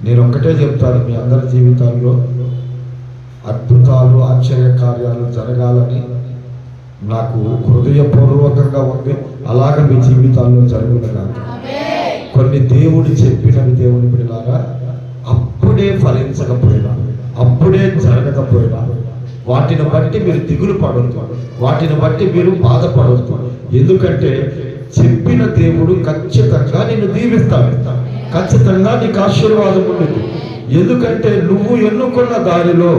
నేను ఒక్కటే చెప్తాను, మీ అందరి జీవితాల్లో అద్భుతాలు ఆశ్చర్య కార్యాలు జరగాలని నాకు హృదయపూర్వకంగా ఉంది. అలాగే మీ జీవితాల్లో జరుగుతుందా. కొన్ని దేవుడు చెప్పినవి దేవుని బిడ్డలారా అప్పుడే ఫలించకపోయినా, అప్పుడే జరగకపోయినా వాటిని బట్టి మీరు దిగులు పడొద్దు, వాటిని బట్టి మీరు బాధపడొద్దు. ఎందుకంటే చెప్పిన దేవుడు ఖచ్చితంగా నిన్ను దీవిస్తాడు, ఖచ్చితంగా నీకు ఆశీర్వాదం ఉంటుంది. ఎందుకంటే నువ్వు ఎన్నుకున్న దారిలో,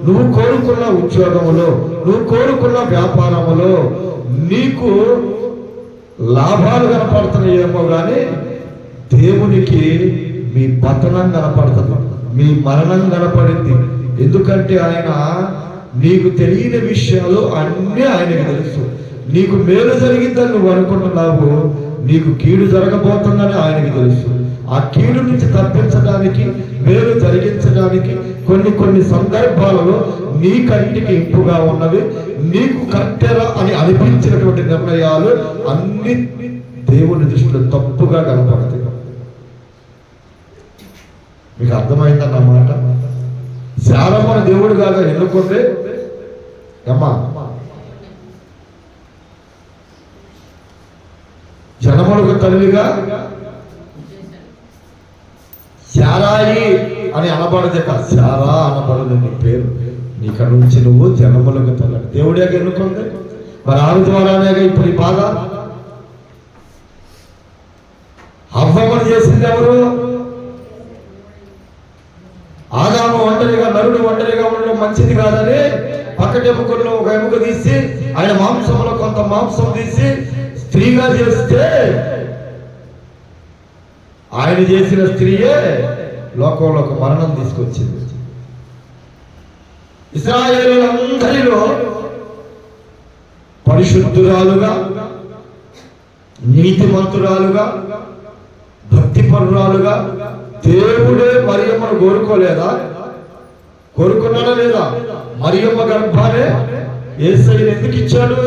నువ్వు కోరుకున్న ఉద్యోగములో, నువ్వు కోరుకున్న వ్యాపారములో నీకు లాభాలు కనపడుతున్నాయేమో కానీ దేవునికి మీ పతనం కనపడుతుంది, మీ మరణం కనపడింది. ఎందుకంటే ఆయన నీకు తెలియని విషయాలు అన్నీ ఆయనకు తెలుసు. నీకు మేలు జరిగిందని నువ్వు అనుకుంటున్నావు, నీకు కీడు జరగబోతుందని ఆయనకి తెలుసు. ఆ కీడు నుంచి తప్పించడానికి, మేలు జరిగించడానికి కొన్ని సందర్భాలలో నీ కంటికి ఇంపుగా ఉన్నవి, నీకు కట్టెరా అని అనిపించినటువంటి నిర్ణయాలు అన్ని దేవుని దృష్టిలో తప్పుగా కనపడతాయి. మీకు అర్థమైందన్నమాట. శారమ్మను దేవుడు కాగా ఎన్నుకుంటే అమ్మా జనములకు తల్లిగా శారాయి అని అనబడదట, శారా అనబడదు నీ పేరు. నీక నుంచి నువ్వు జనములకు తల్లి దేవుడే ఎన్నుకుంది. మరి ఆమె ద్వారానే ఇప్పుడు ఈ బాధ. హవ్వమని చేసింది ఎవరు? ఆదాము ఒంటరిగా, నరుడు ఒంటరిగా ఉండడం మంచిది కాదని పక్కటెముకల్లో ఒక ఎముక తీసి ఆయన మాంసంలో కొంత మాంసం తీసి స్త్రీగా చేస్తే ఆయన చేసిన స్త్రీయే లోకంలో ఒక మరణం తీసుకొచ్చింది. ఇశ్రాయేలులందరిలో పరిశుద్ధురాలుగా, నీతిమంతురాలుగా, భక్తిపరురాలుగా దేవుడే మరియమ్మను కోరుకోలేదా? కోరుకున్నాడా లేదా? మరియమ్మ గర్భానే యేసయ్యను ఎందుకు ఇచ్చాడు?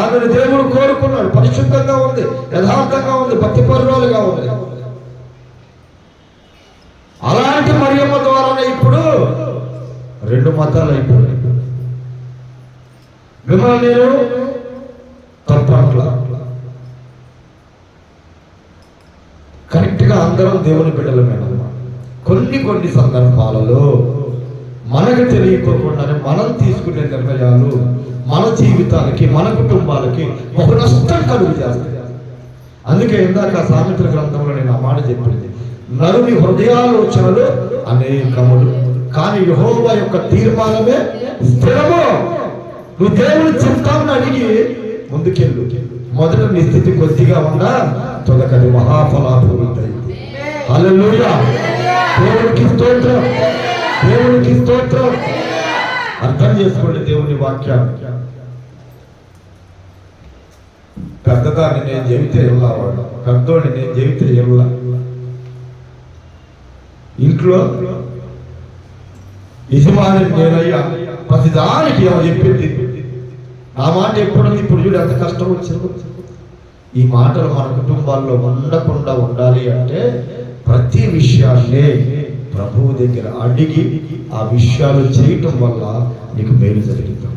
ఆమెను దేవుడు కోరుకున్నాడు. పరిశుద్ధంగా ఉంది, యథార్థంగా ఉంది, భక్తిపరురాలుగా ఉంది. అలాంటి మరియమ్మ ద్వారానే ఇప్పుడు 2 మతాలు అయిపోయాయి. మిమ్మల్ని నేను తప్పట్లా, కరెక్ట్గా అందరం దేవుని బిడ్డలమేనమ్మా. కొన్ని సందర్భాలలో మనకు తెలియకోకుండానే మనం తీసుకునే నిర్ణయాలు మన జీవితాలకి, మన కుటుంబాలకి బహు నష్టం కలుగు చేస్తాయి. అందుకే ఇందాక సామెతల గ్రంథంలో నేను ఆ మాట చెప్పింది, నరుని హృదయాలోచనలు అనేకములు కానీ యెహోవా యొక్క తీర్మానమే స్థిరము. నువ్వు దేవుని చిత్తాన్ని అడిగి ముందుకెళ్ళు. మొదట నీ స్థితి కొద్దిగా ఉన్నా తొలకది మహాఫలాభివృద్ధి. హల్లెలూయా. దేవునికి స్తోత్రం, దేవునికి స్తోత్రం. అర్థం చేసుకోండి దేవుని వాక్యాన్ని. పెద్దదాన్ని నేను చెబితే వెళ్ళావాడు, పెద్దోడిని నేను చెబితే వెళ్ళా. ఇంట్లో యజమాని నేనయ్యా, ప్రతిదానికి ఏమో చెప్పింది. ఆ మాట ఎప్పుడుంది? ఇప్పుడు చూడు ఎంత కష్టం వచ్చింది. ఈ మాటలు మన కుటుంబాల్లో ఉండకుండా ఉండాలి అంటే ప్రతి విషయాన్నే ప్రభువు దగ్గర అడిగి ఆ విషయాలు చేయటం వల్ల నీకు మేలు జరిగింది.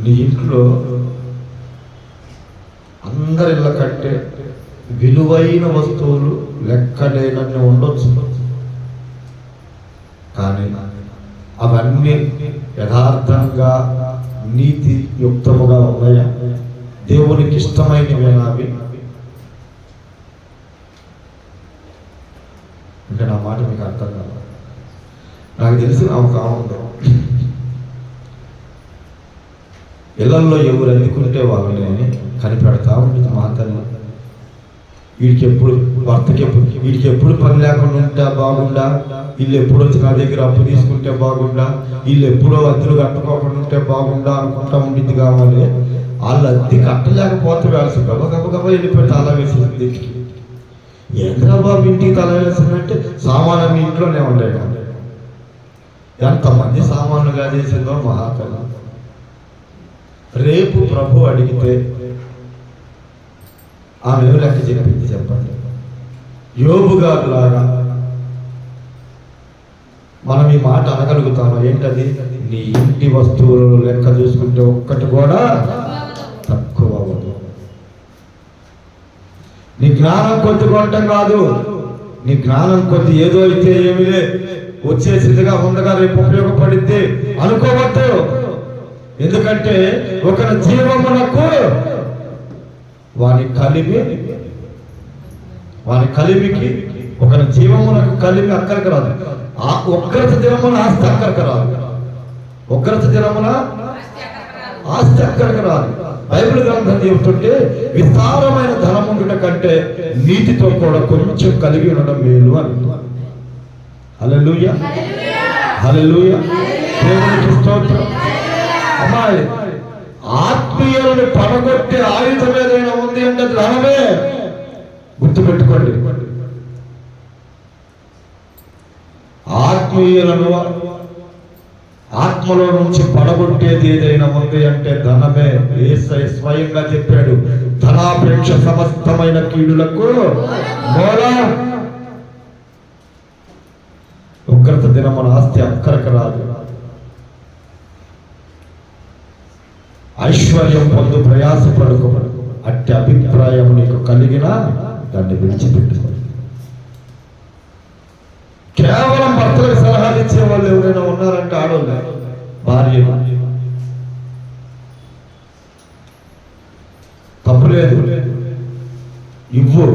నీ ఇంట్లో అందరిళ్ళ కంటే విలువైన వస్తువులు లెక్కలేనన్ని ఉండొచ్చు, కానీ అవన్నీ యథార్థంగా నీతి యుక్తముగా ఉన్నాయా? దేవునికి ఇష్టమైనవేనా అవి? అంటే నా మాట మీకు అర్థం కాదు. నాకు తెలిసిన ఒక ఆమె ఇళ్లలో ఎవరు అందుకుంటే వాళ్ళని కనిపెడతా ఉంటుంది. మా తల్లి వీడికి ఎప్పుడు, భర్తకి ఎప్పుడు, వీడికి ఎప్పుడు పని లేకుండా ఉంటే బాగుండా, వీళ్ళు ఎప్పుడు వచ్చి నా దగ్గర అప్పు తీసుకుంటే బాగుండా, వీళ్ళు ఎప్పుడో అద్దెలు కట్టుకోకుండా ఉంటే బాగుండా అనుకుంటా ఉండింది. కావాలి వాళ్ళు అద్దె కట్టలేకపోతే వేసి గబగబ వెళ్ళిపోయి తల వేసింది. ఏంద్రా బాబు ఇంటికి తల వేసిందంటే సామాన్లు ఇంట్లోనే ఉండేవి. ఎంతమంది సామాన్లుగా చేసిందో మహాతల్లి. రేపు ప్రభు అడిగితే ఆమె లెక్క చెప్పింది చెప్పండి. యోబు గారు లాగా మనం ఈ మాట అనగలుగుతాము. ఏంటది? నీ ఇంటి వస్తువులు లెక్క చూసుకుంటే ఒక్కటి కూడా తక్కువ అవ్వదు. నీ జ్ఞానం కొద్ది కొనటం కాదు, నీ జ్ఞానం కొద్ది ఏదో అయితే ఏమిలే వచ్చేసిందిగా ఉండగా రేపు ఉపయోగపడిద్ది అనుకోవద్దు. ఎందుకంటే ఒక జీవమునకు వాని కలిపి వాని కలిమికి ఒకరి జీవమునకు కలిమి అక్కడికి రాదు. ఆ ఉగ్రత దినమున ఆస్తి అక్కడికి రాదు. ఉగ్రత దినమున ఆస్తి అక్కడికి రాదు. బైబిల్ గ్రంథం చెబుతుంటే విస్తారమైన ధనం ఉండటం కంటే నీతితో కూడా కొంచెం కలిగి ఉండడం మేలు అని. హల్లెలూయా, హల్లెలూయా, దేవునికి స్తోత్రం. అమ్మాయి, ఆత్మీయులను పడగొట్టే ఆయుధం ఏదైనా ఉంది అంటే ధనమే. గుర్తుపెట్టుకోండి, ఆత్మీయులను ఆత్మలో నుంచి పడగొట్టేది ఏదైనా ఉంది అంటే ధనమే. యేసయ్య స్వయంగా చెప్పాడు, ధనాపేక్ష సమస్తమైన కీడులకు మూలం. ఉగ్రత దినమున ఆస్తి అక్కడికి రాదు. ఐశ్వర్యం పొందు ప్రయాసపడుకో, అట్టి అభిప్రాయం నీకు కలిగినా దాన్ని విడిచిపెట్టుకో. కేవలం భర్తలకు సలహాలు ఇచ్చే వాళ్ళు ఎవరైనా ఉన్నారంటే ఆడవాళ్ళు, భార్య, తప్పులేదు, ఇవ్వు.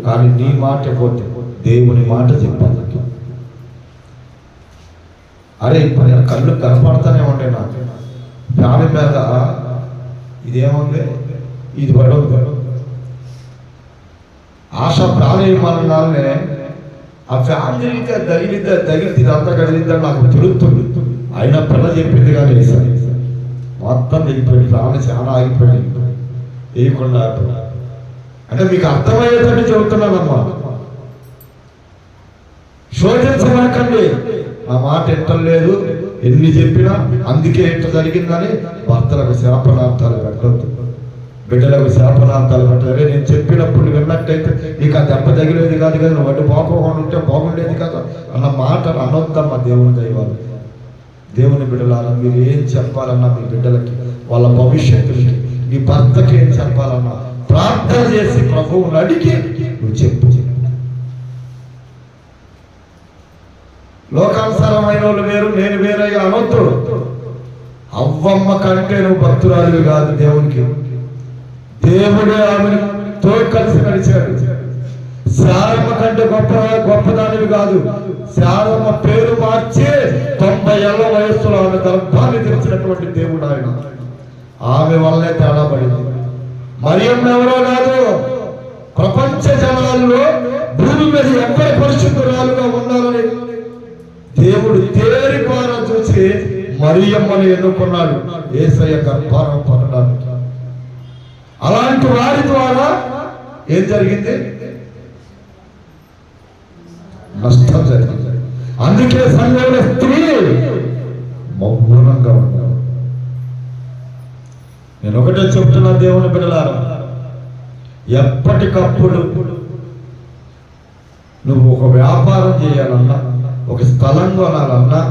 కానీ నీ మాట పోతే దేవుని మాట చెప్పాలి. అరే ఇప్పుడు నేను కళ్ళు కనపడతానే ఉండే నాకు ప్రాణి మీద ఇదేముంది, ఇది పడవద్దు. ఆశ ప్రాణిమాలనే ఆ ఫ్యాన్ తగిలితే ఇదంతా కదిలిద్దని నాకు తెలుస్తుంది. అయినా పిల్ల చెప్పింది కానీ వేసాను, మొత్తం వెళ్ళిపోయింది. ప్రాణి చాలా ఆగిపోయింది, వేయకుండా. అంటే మీకు అర్థమయ్యేటట్టు చెబుతున్నానమ్మా, శోధించమనకండి. ఆ మాట ఎట్టలేదు, ఎన్ని చెప్పినా అందుకే ఎట్ట జరిగిందని భర్తలకు శాపనార్థాలు పెట్టద్దు, బిడ్డలకు శాపనార్థాలు పెట్టాలి. నేను చెప్పినప్పుడు విన్నట్టయితే నీకు ఆ దెబ్బ తగిలేది కాదు కదా, నువ్వు అడ్డు పోకుండా ఉంటే బాగుండేది కదా అన్న మాటను అనొద్దమ్మా. దేవుని దైవాలు, దేవుని బిడ్డలారా, మీరు ఏం చెప్పాలన్నా మీ బిడ్డలకి, వాళ్ళ భవిష్యత్తులకి, నీ భర్తకి ఏం చెప్పాలన్నా ప్రార్థన చేసి ప్రభువుని అడిగి నువ్వు చెప్పు. లోకానుసారమైన వాళ్ళు వేరు, నేను వేరయ్యా అనొద్దు. అవ్వమ్మ కంటే నువ్వు భక్తురాలివి కాదు దేవునికి. దేవుడే ఆమెతో కలిసి నడిచాడు. శారమ్మ కంటే గొప్పదానివి కాదు. శారమ్మ పేరు మార్చి 90 ఏళ్ల వయస్సులో ఆమె గర్భాన్ని తెరిచినటువంటి దేవుడు ఆయన. ఆమె వల్లే తేడా పడింది. మరియమ్మ ఎవరో కాదు, ప్రపంచ జనాల్లో భూమి మీద ఎవ్వరి పరిశుద్ధురాలుగా ఉన్నారని దేవుడు తేరిపార చూసి మరియమ్మని ఎన్నుకున్నాడు యేసయ్య గర్భారం పొందడానికి. అలాంటి వారి ద్వారా ఏం జరిగింది? నష్టం జరిగింది. అందుకే సంఘంలో స్త్రీ మౌనంగా ఉన్నారు. నేను ఒకటే చెప్తున్నా దేవుని బిడ్డలారా, ఎప్పటికప్పుడు నువ్వు ఒక వ్యాపారం చేయాలన్నా, ఒక స్థలం కొనాలన్నా,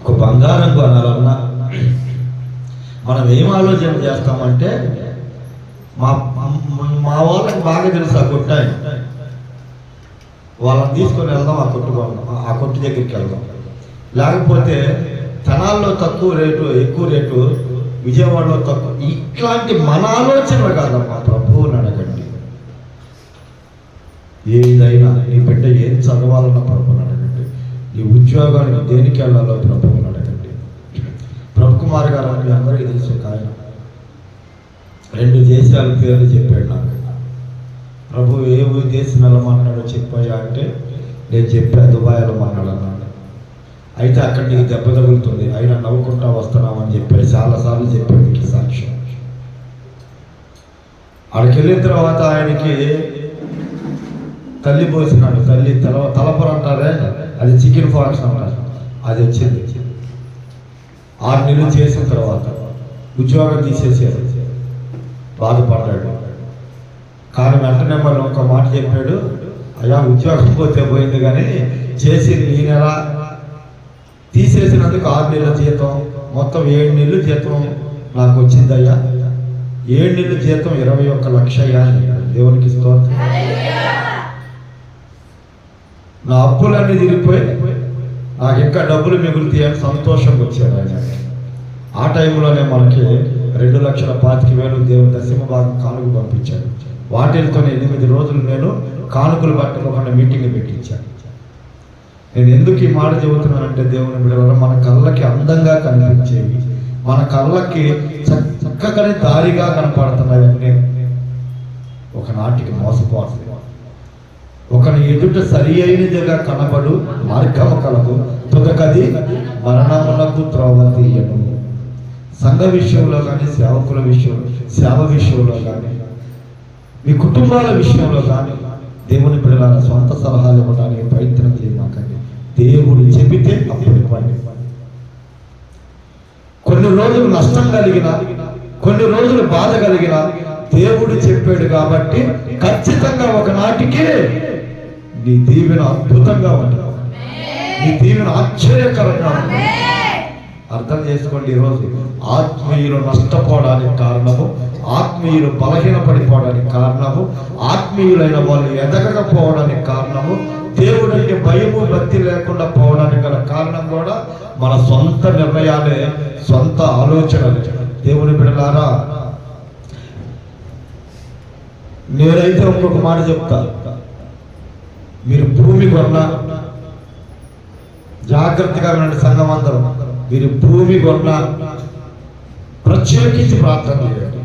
ఒక బంగారం కొనాలన్నా మనం ఏం ఆలోచన చేస్తామంటే, మా వాళ్ళకి బాగా తెలుసు ఆ కొట్టు, వాళ్ళని తీసుకొని వెళ్దాం, ఆ కొట్టు కొన్నాం, ఆ కొట్టు దగ్గరికి వెళ్దాం. లేకపోతే తనాల్లో తక్కువ రేటు, ఎక్కువ రేటు, విజయవాడలో తక్కువ. ఇట్లాంటి మన ఆలోచనలు కాదమ్మా. ప్రభువుని అడగండి. ఏదైనా నీ బిడ్డ ఏం చదవాలన్న ప్రభువుని అడగండి. నీ ఉద్యోగానికి దేనికి వెళ్ళాలో ప్రభువుని అడగండి. ప్రభు కుమార్ గారు మీ అందరికీ తెలుసు, ఆయన 2 దేశాల పేర్లు చెప్పాడు నాకు. ప్రభు ఏ దేశం వెళ్ళమన్నాడో చెప్పాయా అంటే నేను చెప్పా, దుబాయ్ వెళ్ళమన్నాడు అన్నాడు. అయితే అక్కడ నీకు దెబ్బ తగులుతుంది, అయినా నవ్వుకుంటా వస్తున్నామని చెప్పాడు. చాలాసార్లు చెప్పాడు నీకు సాక్ష్యం. అక్కడికి వెళ్ళిన తర్వాత ఆయనకి తల్లి పోసినాడు. తల్లి తలపర అంటారే, అది చికెన్ ఫాక్స్ అంటారు, అది వచ్చింది. 6 నెలలు చేసిన తర్వాత ఉద్యోగం తీసేసారు. బాధపడ్డాడు. కానీ వెంటనే మరి ఒక మాట చెప్పాడు, అయ్యా ఉద్యోగం పోతే పోయింది కానీ చేసింది ఈ నెల తీసేసినందుకు 6 నెలల జీతం, మొత్తం 7 నెలలు జీతం నాకు వచ్చిందయ్యా. 7 నెలల జీతం 21 లక్షయ్యా. దేవునికి స్తోత్రం. నా అప్పులన్నీ తిరిగిపోయి నాకు ఇంకా డబ్బులు మిగులుతాయి అని సంతోషంగా వచ్చాడు ఆయన. ఆ టైంలోనే మనకి 2,25,000 దేవుని దశమ భాగం కానుక పంపించాడు. వాటితో 8 రోజులు నేను కానుకలు పట్టుకోకుండా మీటింగ్ పెట్టించాను. నేను ఎందుకు ఈ మాట చెబుతున్నానంటే, దేవుని బిడ్డలారా, మన కళ్ళకి అందంగా కనిపించేవి, మన కళ్ళకి చక్కగానే దారిగా కనపడుతున్నాయన్నీ ఒకనాటికి మోసపోతుంది. ఒకని ఎదుట సరి అయినదిగా కనబడు మార్గము కలదు, తుదకది మరణమునకు త్రోవ తీయను. సంఘ విషయంలో కానీ, సేవకుల విషయంలో, సేవ విషయంలో కానీ, మీ కుటుంబాల విషయంలో కానీ దేవుని బిడ్డలారా సొంత సలహాలు ఇవ్వడానికి ప్రయత్నం చేయమాకండి. దేవుడు చెబితే అప్పుడు పండి. కొన్ని రోజులు నష్టం కలిగిన, కొన్ని రోజులు బాధ కలిగిన, దేవుడు చెప్పాడు కాబట్టి ఖచ్చితంగా ఒకనాటికి నీ దీవెన అద్భుతంగా ఉంటుంది, నీ దీవెన ఆశ్చర్యకరంగా ఉంటుంది. అర్థం చేసుకోండి. ఈరోజు ఆత్మీయులు నష్టపోవడానికి కారణము, ఆత్మీయులు బలహీనపడిపోవడానికి కారణము, ఆత్మీయులైన వాళ్ళు ఎదగకపోవడానికి కారణము, దేవుడు అంటే భయము భక్తి లేకుండా పోవడానికి గల కారణం కూడా మన సొంత నిర్ణయాలే, సొంత ఆలోచనలు. దేవుని బిడ్డలారా, నేనైతే ఇంకొక మాట చెప్తా. మీరు భూమి కొన్నా, జాగ్రత్తగా వినండి సంఘం అందరం, మీరు భూమి కొన్నా ప్రత్యేకించి ప్రార్థన చేయండి.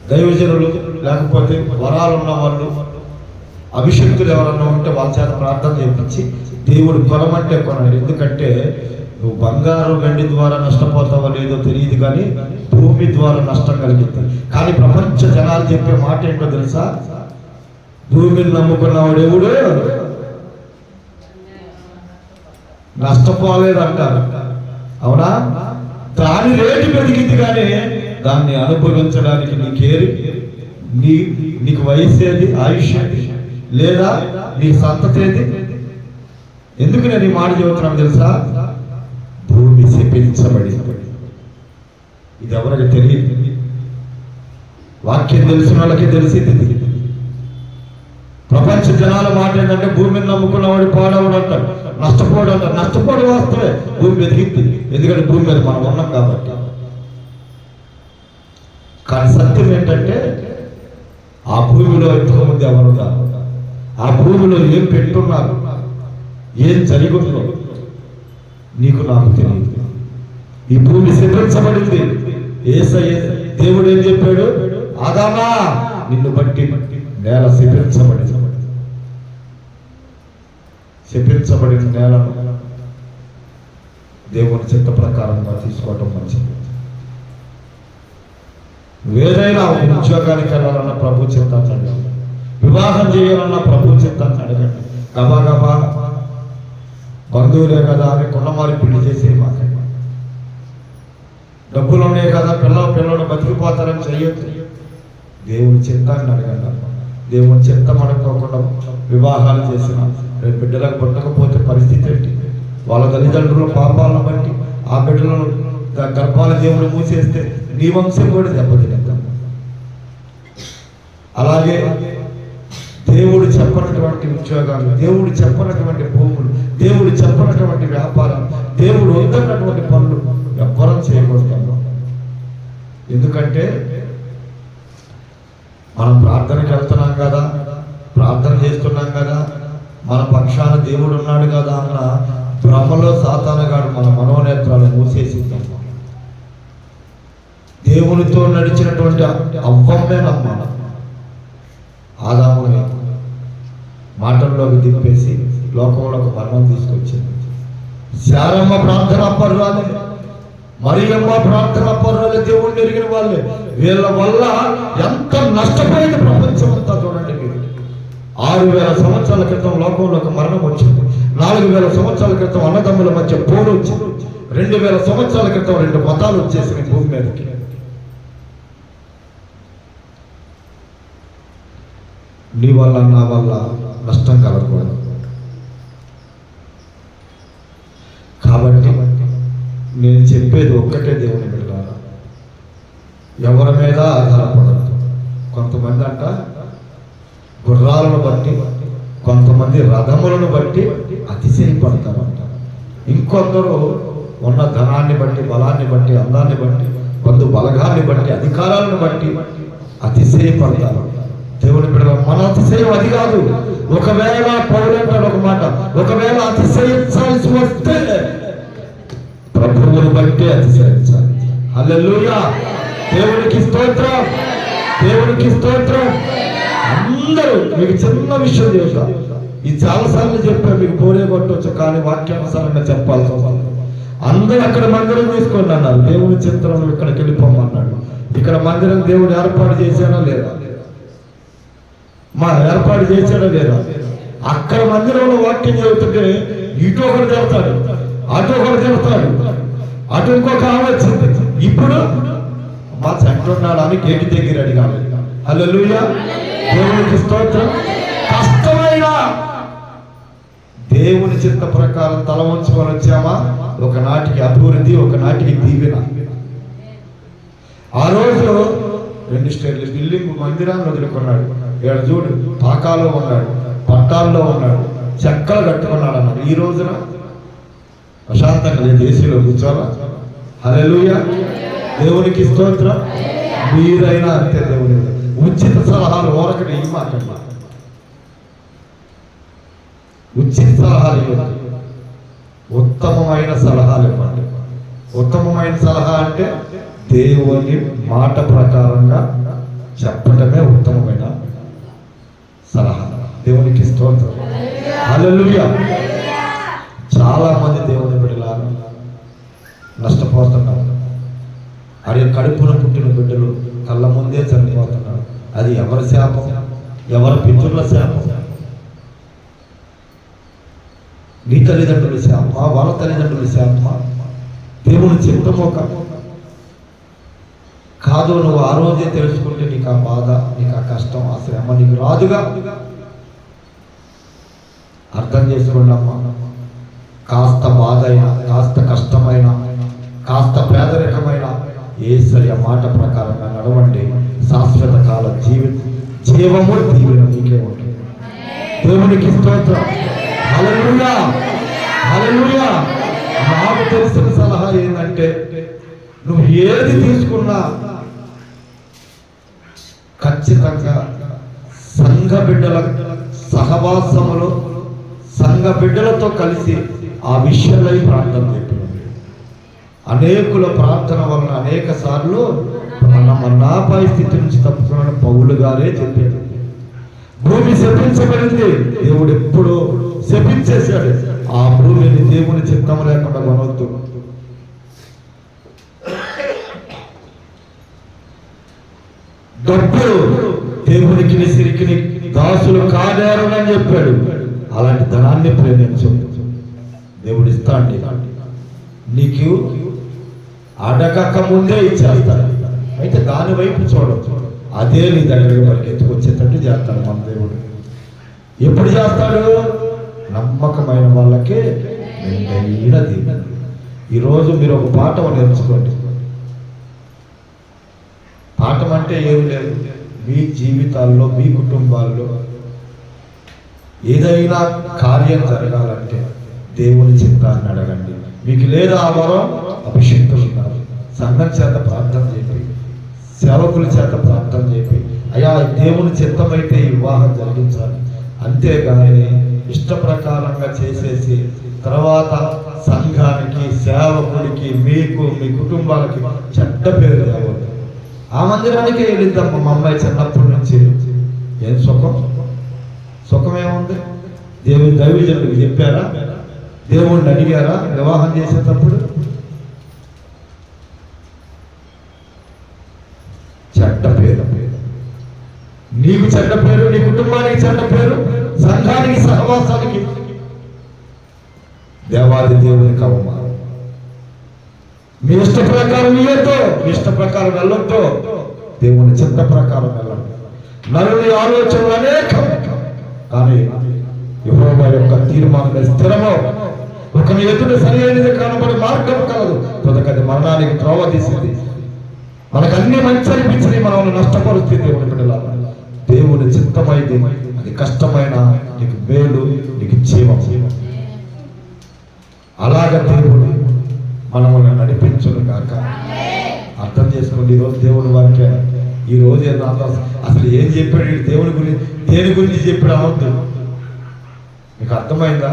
దైవజనులు లేకపోతే వరాలు ఉన్న వాళ్ళు, అభిషక్తులు ఎవరన్నా ఉంటే వాళ్ళ చేత ప్రార్థన చేయించి దేవుడు కొనమంటే కొనండి. ఎందుకంటే నువ్వు బంగారు వెండి ద్వారా నష్టపోతావో లేదో తెలియదు, కానీ భూమి ద్వారా నష్టం కలిగింది. కానీ ప్రపంచ జనాలు చెప్పే మాట ఏంటో తెలుసా? భూమిని నమ్ముకున్నవాడు ఎవడు నష్టపోలేదంటారు. అవునా? దాని రేటు పెరిగింది, కానీ దాన్ని అనుభవించడానికి నీకు వయసు ఏది, ఆయుష్ ఏది, లేదా నీ సంతతి ఏది? ఎందుకు నేను ఈ మాట చెబుతున్నాను తెలుసా? భూమి శపించబడింది. ఇది ఎవరికి తెలియదు, వాక్యం తెలిసిన వాళ్ళకి తెలిసింది. ప్రపంచ జనాల మాట ఏంటంటే భూమిని నమ్ముకున్నవాడు పాడవుడు అంటారు, నష్టపోడు అంటారు. నష్టపోడు వాస్తవే, భూమి ఎదిగింది, ఎందుకంటే భూమి మీద మనం ఉన్నాం కాబట్టి. కానీ సత్యం ఏంటంటే ఆ భూమిలో ఎంతోమంది ఎవరు కాదు, ఆ భూమిలో ఏం పెట్టున్నారు, ఏం జరిగిందో నీకు నాకు తెలియదు. ఈ భూమి శపించబడింది. దేవుడు ఏం చెప్పాడు? ఆదామా, నిన్ను బట్టి నేల శపించబడింది. శపించబడిన నేలను దేవుని చిత్త ప్రకారంగా తీసుకోవటం మంచిది. ఏదైనా ఉద్యోగానికి వెళ్ళాలన్న ప్రభు చిత్తాన్ని అడగండి, వివాహం చేయాలన్న ప్రభు చిత్తాన్ని అడగండి. గబా బంధువులే కదా అని కొండమారి పెళ్లి చేసే మాకండి. డబ్బులు ఉన్నాయి కదా, పిల్లలు బతికిపోతారని చెయ్యొద్దు. దేవుని చిత్తాన్ని అడగండి. దేవుని చిత్తం అడగకుండా వివాహాలు చేసిన రేపు బిడ్డలకు పుట్టకపోతే పరిస్థితి ఏంటి? వాళ్ళ తల్లిదండ్రుల పాపాలను బట్టి ఆ బిడ్డలను గర్భాల దేవుడు మూసేస్తే నీ వంశం కూడా దెబ్బతినేద్దాం. అలాగే దేవుడు చెప్పనటువంటి ఉద్యోగాలు, దేవుడు చెప్పనటువంటి భూములు, దేవుడు చెప్పనటువంటి వ్యాపారం, దేవుడు వద్దన్నటువంటి పనులు ఎవ్వరం చేయకూడదు. ఎందుకంటే మనం ప్రార్థనకి వెళ్తున్నాం కదా, ప్రార్థన చేస్తున్నాం కదా, మన పక్షాన దేవుడు ఉన్నాడు కదా అన్న భ్రమలో సాతానుగాడు మన మనోనేత్రాలు మూసేసిందాం. దేవునితో నడిచినటువంటి అవ్వమ్మే నమ్మాలి. ఆదాముని మాటల్లోకి దింపేసి లోకంలోకి మరణం తీసుకొచ్చింది. శారమ్మ ప్రార్థన అప్పర్రాలే, మరియమ్మ ప్రార్థన అప్పర్రాలే, దేవుణ్ణి ఎరిగిన వాళ్ళే. వీళ్ళ వల్ల ఎంత నష్టపోయింది ప్రపంచం అంతా చూడండి. 6,000 సంవత్సరాల క్రితం లోకంలోకి మరణం వచ్చింది. 4,000 సంవత్సరాల క్రితం అన్నదమ్ముల మధ్య పోరు వచ్చింది. 2,000 సంవత్సరాల క్రితం 2 మతాలు వచ్చేసినాయి భూమి మీదకి. నీ వల్ల నా వల్ల నష్టం కలగకూడదు. కాబట్టి నేను చెప్పేది ఒక్కటే, దేవుని బిడ్డలారా, ఎవరి మీద ఆధారపడద్దు. కొంతమంది అంట గుర్రాలను బట్టి, కొంతమంది రథములను బట్టి అతిశయపడతారంట. ఇంకొందరు ఉన్న ధనాన్ని బట్టి, బలాన్ని బట్టి, అందాన్ని బట్టి, బంధు బలగాన్ని బట్టి, అధికారాలను బట్టి అతిశయపడతారు. దేవుని బిడ్డల మన అతిశయం అది కాదు. ఒకవేళ పౌలంటాడు ఒక మాట, ఒకవేళ అతిశయించాల్సి వస్తే ప్రభువుని బట్టి అతిశయించాలి. హల్లెలూయా, దేవునికి స్తోత్రం, దేవునికి స్తోత్రం. అందరూ మీకు చిన్న విషయం చెప్తా, ఇది చాలాసార్లు చెప్పా, మీకు పోరే కొట్టవచ్చు, కానీ వాక్యానుసారంగా చెప్పాల్సి వస్తుంది. అందరూ అక్కడ మందిరం తీసుకోండి అన్నారు. దేవుని చిత్రం ఇక్కడికి వెళ్ళిపోమన్నాడు. ఇక్కడ మందిరం దేవుడు ఏర్పాటు చేశాడా లేదా? ఏర్పాటు చేశాడా లేదా? అక్కడ మందిరంలో వాక్యం చెబుతుంటే ఇటు ఒకరు చెబుతాడు, అటు ఒకరు చెబుతాడు, అటు ఇంకొక ఆమె వచ్చింది. ఇప్పుడు మా చెంట ఉన్నాడు అని గేటు దగ్గర అడిగాలి. హల్లెలూయా, దేవునికి స్తోత్రం. కష్టమైన దేవుని చిత్త ప్రకారం తల వంచుకొని వచ్చామా, ఒకనాటికి అభివృద్ధి, ఒకనాటికి దీవెన. ఆ రోజు 2 స్టేర్ల బిల్డింగ్ మందిరాన్ని వదులుకున్నాడు. ఇక్కడ చూడు, పాకాలో ఉన్నాడు, పట్టాల్లో ఉన్నాడు, చెక్కలు కట్టుకున్నాడు అన్నాడు. ఈ రోజున ప్రశాంతంగా లేదు, ఏసీలో కూర్చోవాలా. హల్లెలూయా, దేవునికి స్తోత్రం. మీరైనా అంతే. దేవుని ఉచిత సలహాలు ఓరకటి ఈ మాట, ఉచిత సలహాలు ఇవ్వండి, ఉత్తమమైన సలహాలు ఇవ్వండి. ఉత్తమమైన సలహా అంటే దేవుని మాట ప్రకారంగా చెప్పటమే ఉత్తమమైన సలహా. దేవునికి స్తోత్రం. హల్లెలూయా. చాలా మంది దేవుని బిడ్డలారా నష్టపోతున్నారు. అదే కడుపున పుట్టిన బిడ్డలు కళ్ళ ముందే చనిపోతున్నారు. అది ఎవరి శాపం? ఎవరి పితరుల శాపం? నీ తల్లిదండ్రుల శాపమా, వాళ్ళ తల్లిదండ్రుల శాపమా? దేవుని చిత్తమో కాదు. నువ్వు ఆ రోజే తెలుసుకుంటే నీకు ఆ బాధ, నీకు ఆ కష్టం, ఆ శ్రమ నీకు రాదుగా. అర్థం చేసుకోండి అమ్మా. కాస్త బాధ అయినా, కాస్త కష్టమైన, కాస్త పేదరికమైన యేసయ్య మాట ప్రకారంగా నడవండి. శాశ్వత కాల జీవము దీవెన నీకే ఉంటుంది. దేవునికి స్తోత్రం. హల్లెలూయా, హల్లెలూయా. నాకు తెలిసిన సలహా ఏంటంటే, నువ్వు ఏది తీసుకున్నా ఖచ్చితంగా సంఘ బిడ్డల సహవాసములో, సంఘ బిడ్డలతో కలిసి ఆ విషయంలో ప్రార్థన చేయండి. అనేకుల ప్రార్థన వలన అనేక సార్లు మన్నాపై స్థితి నుంచి తప్పుకున్న పౌలు గారే చెప్పాడు. భూమి శపించబడింది, దేవుడు ఎప్పుడు శపించేశాడు. ఆ భూమిని దేవుని చిత్తం లేకుండా కొనవద్దు. డబ్బులు దేవునికి సిరికిని దాసులు కాదారు అని చెప్పాడు. అలాంటి ధనాన్ని ప్రేమించు, దేవుడు ఇస్తాండి. నీకు అడగక ముందే ఇచ్చేస్తాడు. అయితే దాని వైపు చూడవచ్చు, అదే నీ దగ్గర వరకు ఎత్తుకొచ్చేటట్టు చేస్తాడు మన దేవుడు. ఎప్పుడు చేస్తాడు? నమ్మకమైన వాళ్ళకే మెండైన దీవెన. ఈరోజు మీరు ఒక పాఠం నేర్చుకోండి. పాఠం అంటే ఏమి లేదు, మీ జీవితాల్లో, మీ కుటుంబాల్లో ఏదైనా కార్యం జరగాలంటే దేవుని చిత్తాన్ని అడగండి. మీకు లేదా ఆ వరం, అభిషేక్తులు ఉన్నారు, సంఘం చేత ప్రార్థన చెప్పి, సేవకుల చేత ప్రార్థన చెప్పి, అయ్యా దేవుని చిత్తమైతే వివాహం జరిగించాలి. అంతేగాని ఇష్ట ప్రకారంగా చేసేసి తర్వాత సంఘానికి, సేవకుడికి, మీకు, మీ కుటుంబాలకి చెడ్డ పేరు తేవద్దు. ఆ మందిరానికే వెళ్ళిద్దాం మా అమ్మాయి చిన్నప్పటి నుంచి. ఏం సుఖమేముంది? దేవుని దైవజనుడికి చెప్పారా? దేవుణ్ణి అడిగారా వివాహం చేసేటప్పుడు? చెడ్డ పేరు, నీకు చెడ్డ పేరు, నీ కుటుంబానికి చెడ్డ పేరు, సంఘానికి, సహవాసానికి, దేవాది దేవునికి అవమానం. మీ ఇష్ట ప్రకారం ఇయ్యొద్దు, మీ ఇష్ట ప్రకారం వెళ్ళొద్దు, దేవుని చిత్త ప్రకారం వెళ్ళండి. నరుని ఆలోచనలు అనేకం, కానీ యెహోవా యొక్క తీర్మానం స్థిరమో. ఒకని ఎదుట సరి అయినది కనబడి మార్గం కలదు, తొదకది మరణానికి త్రోవ తీసింది. మనకు అన్ని మంచి అనిపించింది, మనం నష్టపరుస్తుంది. దేవుని బిడ్డలారా, దేవుని చిత్తమైంది అది కష్టమైన నీకు మేలు, నీకు జీవం. అలాగ దేవుడు మనల్ని నడిపించును కాక. అర్థం చేసుకోండి. ఈరోజు దేవుడు వాక్యం, ఈరోజు అసలు ఏం చెప్పాడు దేవుని గురించి, దేని గురించి చెప్పాడు అనవద్దు. మీకు అర్థమైందా?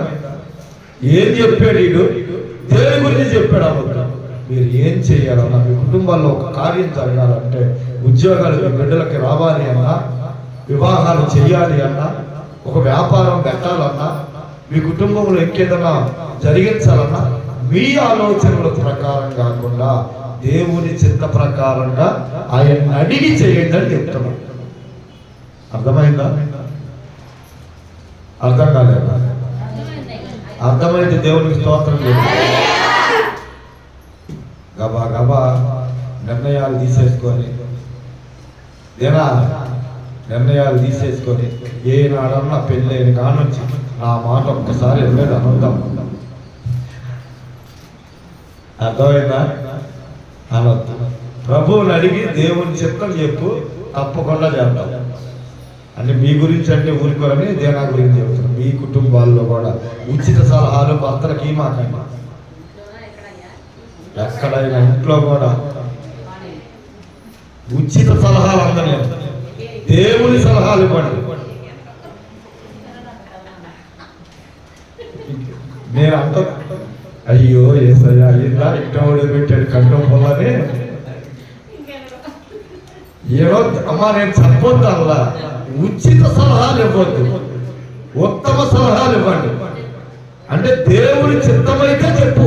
ఏం చెప్పాడు వీడు, దేని గురించి చెప్పాడు అనవద్దు. మీరు ఏం చేయాలన్నా, మీ కుటుంబాల్లో ఒక కార్యం జరగాలంటే, ఉద్యోగాలు మీ బిడ్డలకి రావాలి అన్నా, వివాహాలు చేయాలి అన్నా, ఒక వ్యాపారం పెట్టాలన్నా, మీ కుటుంబంలో ఇంకేదన్నా జరిగించాలన్నా, మీ ఆలోచనల ప్రకారం కాకుండా దేవుని చిత్త ప్రకారంగా ఆయన అడిగి చేయండి అని చెప్తున్నాడు. అర్థమైందా? అర్థం కాలేదా? అర్థమైతే దేవునికి స్తోత్రం లేదు. గబా గబా నిర్ణయాలు తీసేసుకొని ఏనాడన్నా పెళ్ళైన కానుంచి నా మాట ఒక్కసారి వెళ్ళేది అనుద్దాం. అర్థమైందా? అనొద్దు. ప్రభువుని అడిగి దేవుని చిత్తం చెప్పు, తప్పకుండా చేద్దాం. అంటే మీ గురించి అంటే ఊరుకోరని దేనా గురించి చెప్తున్నాం. మీ కుటుంబాల్లో కూడా ఉచిత సలహాలు భర్తలకి మాకండి. ఎక్కడైనా ఇంట్లో కూడా ఉచిత సలహాలు అందలేదు, దేవుని సలహాలు ఇవ్వండి. నేను అంత అయ్యో ఏసయ్యా ఇలా ఇట్టోడు పెట్టాడు కంఠం పొలని ఏదో అమ్మా నేను చెప్పొద్దు. అలా ఉచిత సలహాలు ఇవ్వద్దు, ఉత్తమ సలహాలు ఇవ్వండి. అంటే దేవుని చిత్తమైతే చెప్పు.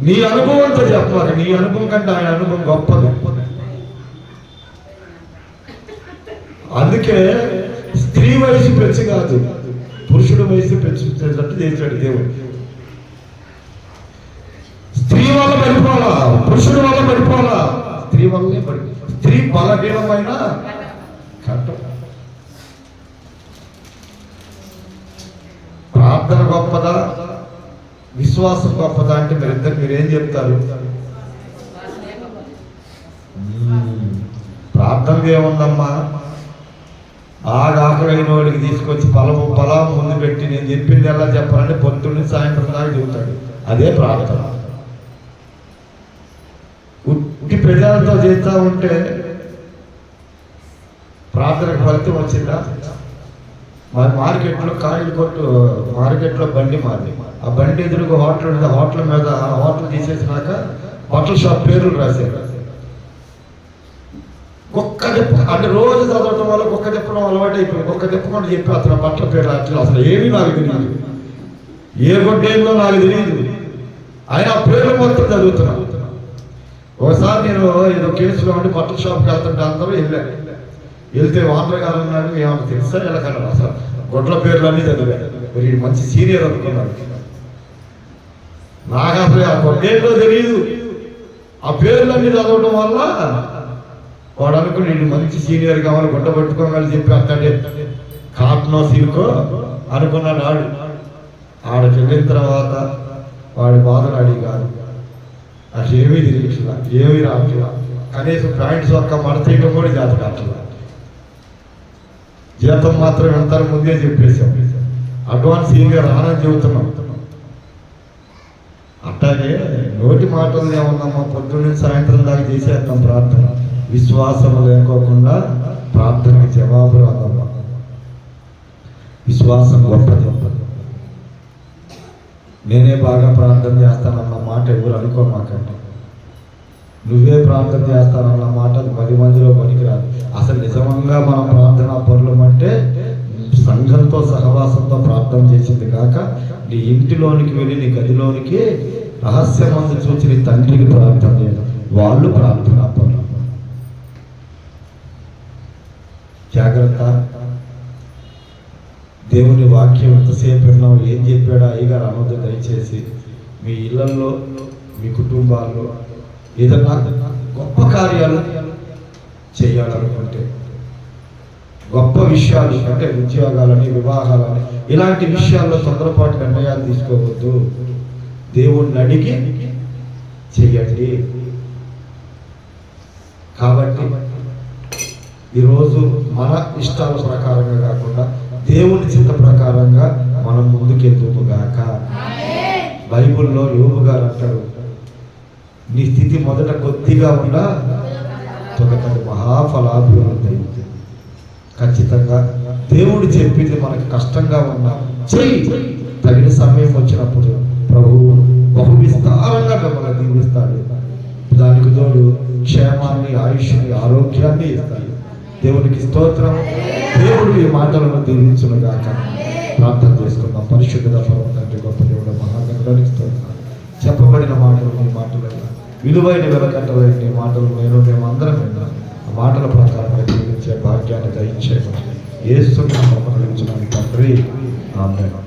నీ అనుభవంతో చెప్పాలి. నీ అనుభవం కంటే ఆయన అనుభవం గొప్పది. అందుకే స్త్రీ వయసు పెంచి కాదు, పురుషుడు వయసు పెంచేటట్టు చేశాడు దేవుడు. స్త్రీ వల్ల పడిపోవాలా, పురుషుడు వల్ల పడిపోవాలా, స్త్రీ వల్లే స్త్రీ బలహీనమైన కంఠం. ప్రార్థన గొప్పదా, విశ్వాసం గొప్పదా అంటే మీరేం చెప్తారు? ప్రార్థన ఏముందమ్మా, ఆకలైన వాడికి తీసుకొచ్చి పొలం ముందు పెట్టి నేను చెప్పింది ఎలా చెప్పాలంటే పొద్దున్న సాయంత్రం దాకా చెబుతాడు. అదే ప్రార్థన. ఉట్టి పెదాలతో చేస్తూ ఉంటే ప్రార్థనకు ఫలితం వచ్చిందా? మరి మార్కెట్లో కాయలు కొట్టు, మార్కెట్లో బండి మాది, ఆ బండి ఎదురుగా హోటల్ ఉంది. హోటల్ మీద హోటల్ తీసేసినాక హోటల్ షాప్ పేర్లు రాశారు. ఒక్క చెప్ప అంటే రోజు చదవటం వల్ల ఒక్క చెప్పడం అలవాటు అయిపోయింది. ఒక్క చెప్పకుండా చెప్పి అతను బట్టల పేరు అసలు ఏమీ నాకు తెలియదు, ఏ గొడ్డేందో నాకు తెలియదు. ఆయన ఆ పేర్లు మొత్తం చదువుతున్నాను. ఒకసారి నేను ఏదో కేసులో ఉండి బట్టల షాప్కి వెళ్తుంటే అందరూ వెళ్తే ఓనర్ గారు ఉన్నాడు, ఏమన్నా తెలుసా ఎలా కన్నా అసలు గొడ్ల పేర్లు అన్నీ చదివాడు. మరి మంచి సీనియర్ అనుకున్నాడు. నాకు అసలు ఆ గొడ్డేందో తెలియదు. ఆ పేర్లన్నీ చదవడం వల్ల వాడు అనుకుని నేను మంచి సీనియర్ కావాలి, గుడ్డ పట్టుకోగలని చెప్పి అతడే కాటనో సిల్కో అనుకున్నాడు. ఆడికి వెళ్ళిన తర్వాత వాడి బాధను అడిగాడు. నాకు ఏమీ తెలియట్లా, ఏమీ రావట్లా, కనీసం ప్యాంట్స్ ఒక్క మడతీయడం కూడా చేత కావట్లా. జీతం మాత్రం ఎంత ముందే చెప్పేసాం, అడ్వాన్స్ సీనియర్ రానని చెబుతున్నాం. అట్లాగే నోటి మాటలు ఏమన్నామా, పొద్దున్న సాయంత్రం దాకా చేసేస్తాం ప్రార్థన. విశ్వాసం లేకోకుండా ప్రార్థనకి జవాబు రాదమ్మా. విశ్వాసం గొప్పది. నేనే బాగా ప్రార్థన చేస్తానన్న మాట ఎవరు అనుకోమాకండి. నువ్వే ప్రార్థన చేస్తానన్న మాట 10 మందిలో పనికిరాదు. అసలు నిజంగా మనం ప్రార్థనా పరులం అంటే సంఘంతో సహవాసంతో ప్రార్థన చేసింది కాక నీ ఇంటిలోనికి వెళ్ళి నీ గదిలోనికి రహస్యమందు చూచి నీ తండ్రికి ప్రార్థన చేయడం, వాళ్ళు ప్రార్థనా పరులు. జాగ్రత్త. దేవుని వాక్యం ఎంతసేపు విన్నావు, ఏం చెప్పాడా అయ్యగారు అనొద్దు దయచేసి. మీ ఇళ్లలో మీ కుటుంబాల్లో ఏదన్నా గొప్ప కార్యాలు చేయాలనుకుంటే, గొప్ప విషయాలు అంటే ఉద్యోగాలని, వివాహాలని, ఇలాంటి విషయాల్లో తొందరపాటు నిర్ణయాలు తీసుకోవద్దు. దేవుణ్ణి అడిగి చెయ్యండి. కాబట్టి ఈరోజు మన ఇష్టాల ప్రకారంగా కాకుండా దేవుని చిత్త ప్రకారంగా మనం ముందుకెళ్తుగాక. బైబిల్లో యోబు గారు అంటాడు, నీ స్థితి మొదట కొద్దిగా ఉండా తొలకటి మహాఫలాభివృద్ధి. ఖచ్చితంగా దేవుడు చెప్పింది మనకి కష్టంగా ఉన్నా చెయ్యి, తగిన సమయం వచ్చినప్పుడు ప్రభువు బహు విస్తారంగా మిమ్మల్ని దీవిస్తాడు. దానికి తోడు క్షేమాన్ని, ఆయుష్ని, ఆరోగ్యాన్ని ఇస్తాడు. దేవునికి స్తోత్రం. దేవుడు ఈ మాటలను దీవించునుగాక. ప్రార్థన చేసుకుందాం. పరిశుద్ధ తండ్రి, గొప్ప దేవుడు, మహాగణుడానికి స్తోత్రం. చెప్పబడిన మాటలు నీ మాటలు విలువైన వెలకట్టలైన నీ మాటలు మేమందరం విన్నాం. ఆ మాటల ప్రకారంగా జీవించే భాగ్యాన్ని దయచేయమని యేసు నామమున అడుగుచున్నాను తండ్రి. ఆమేన్.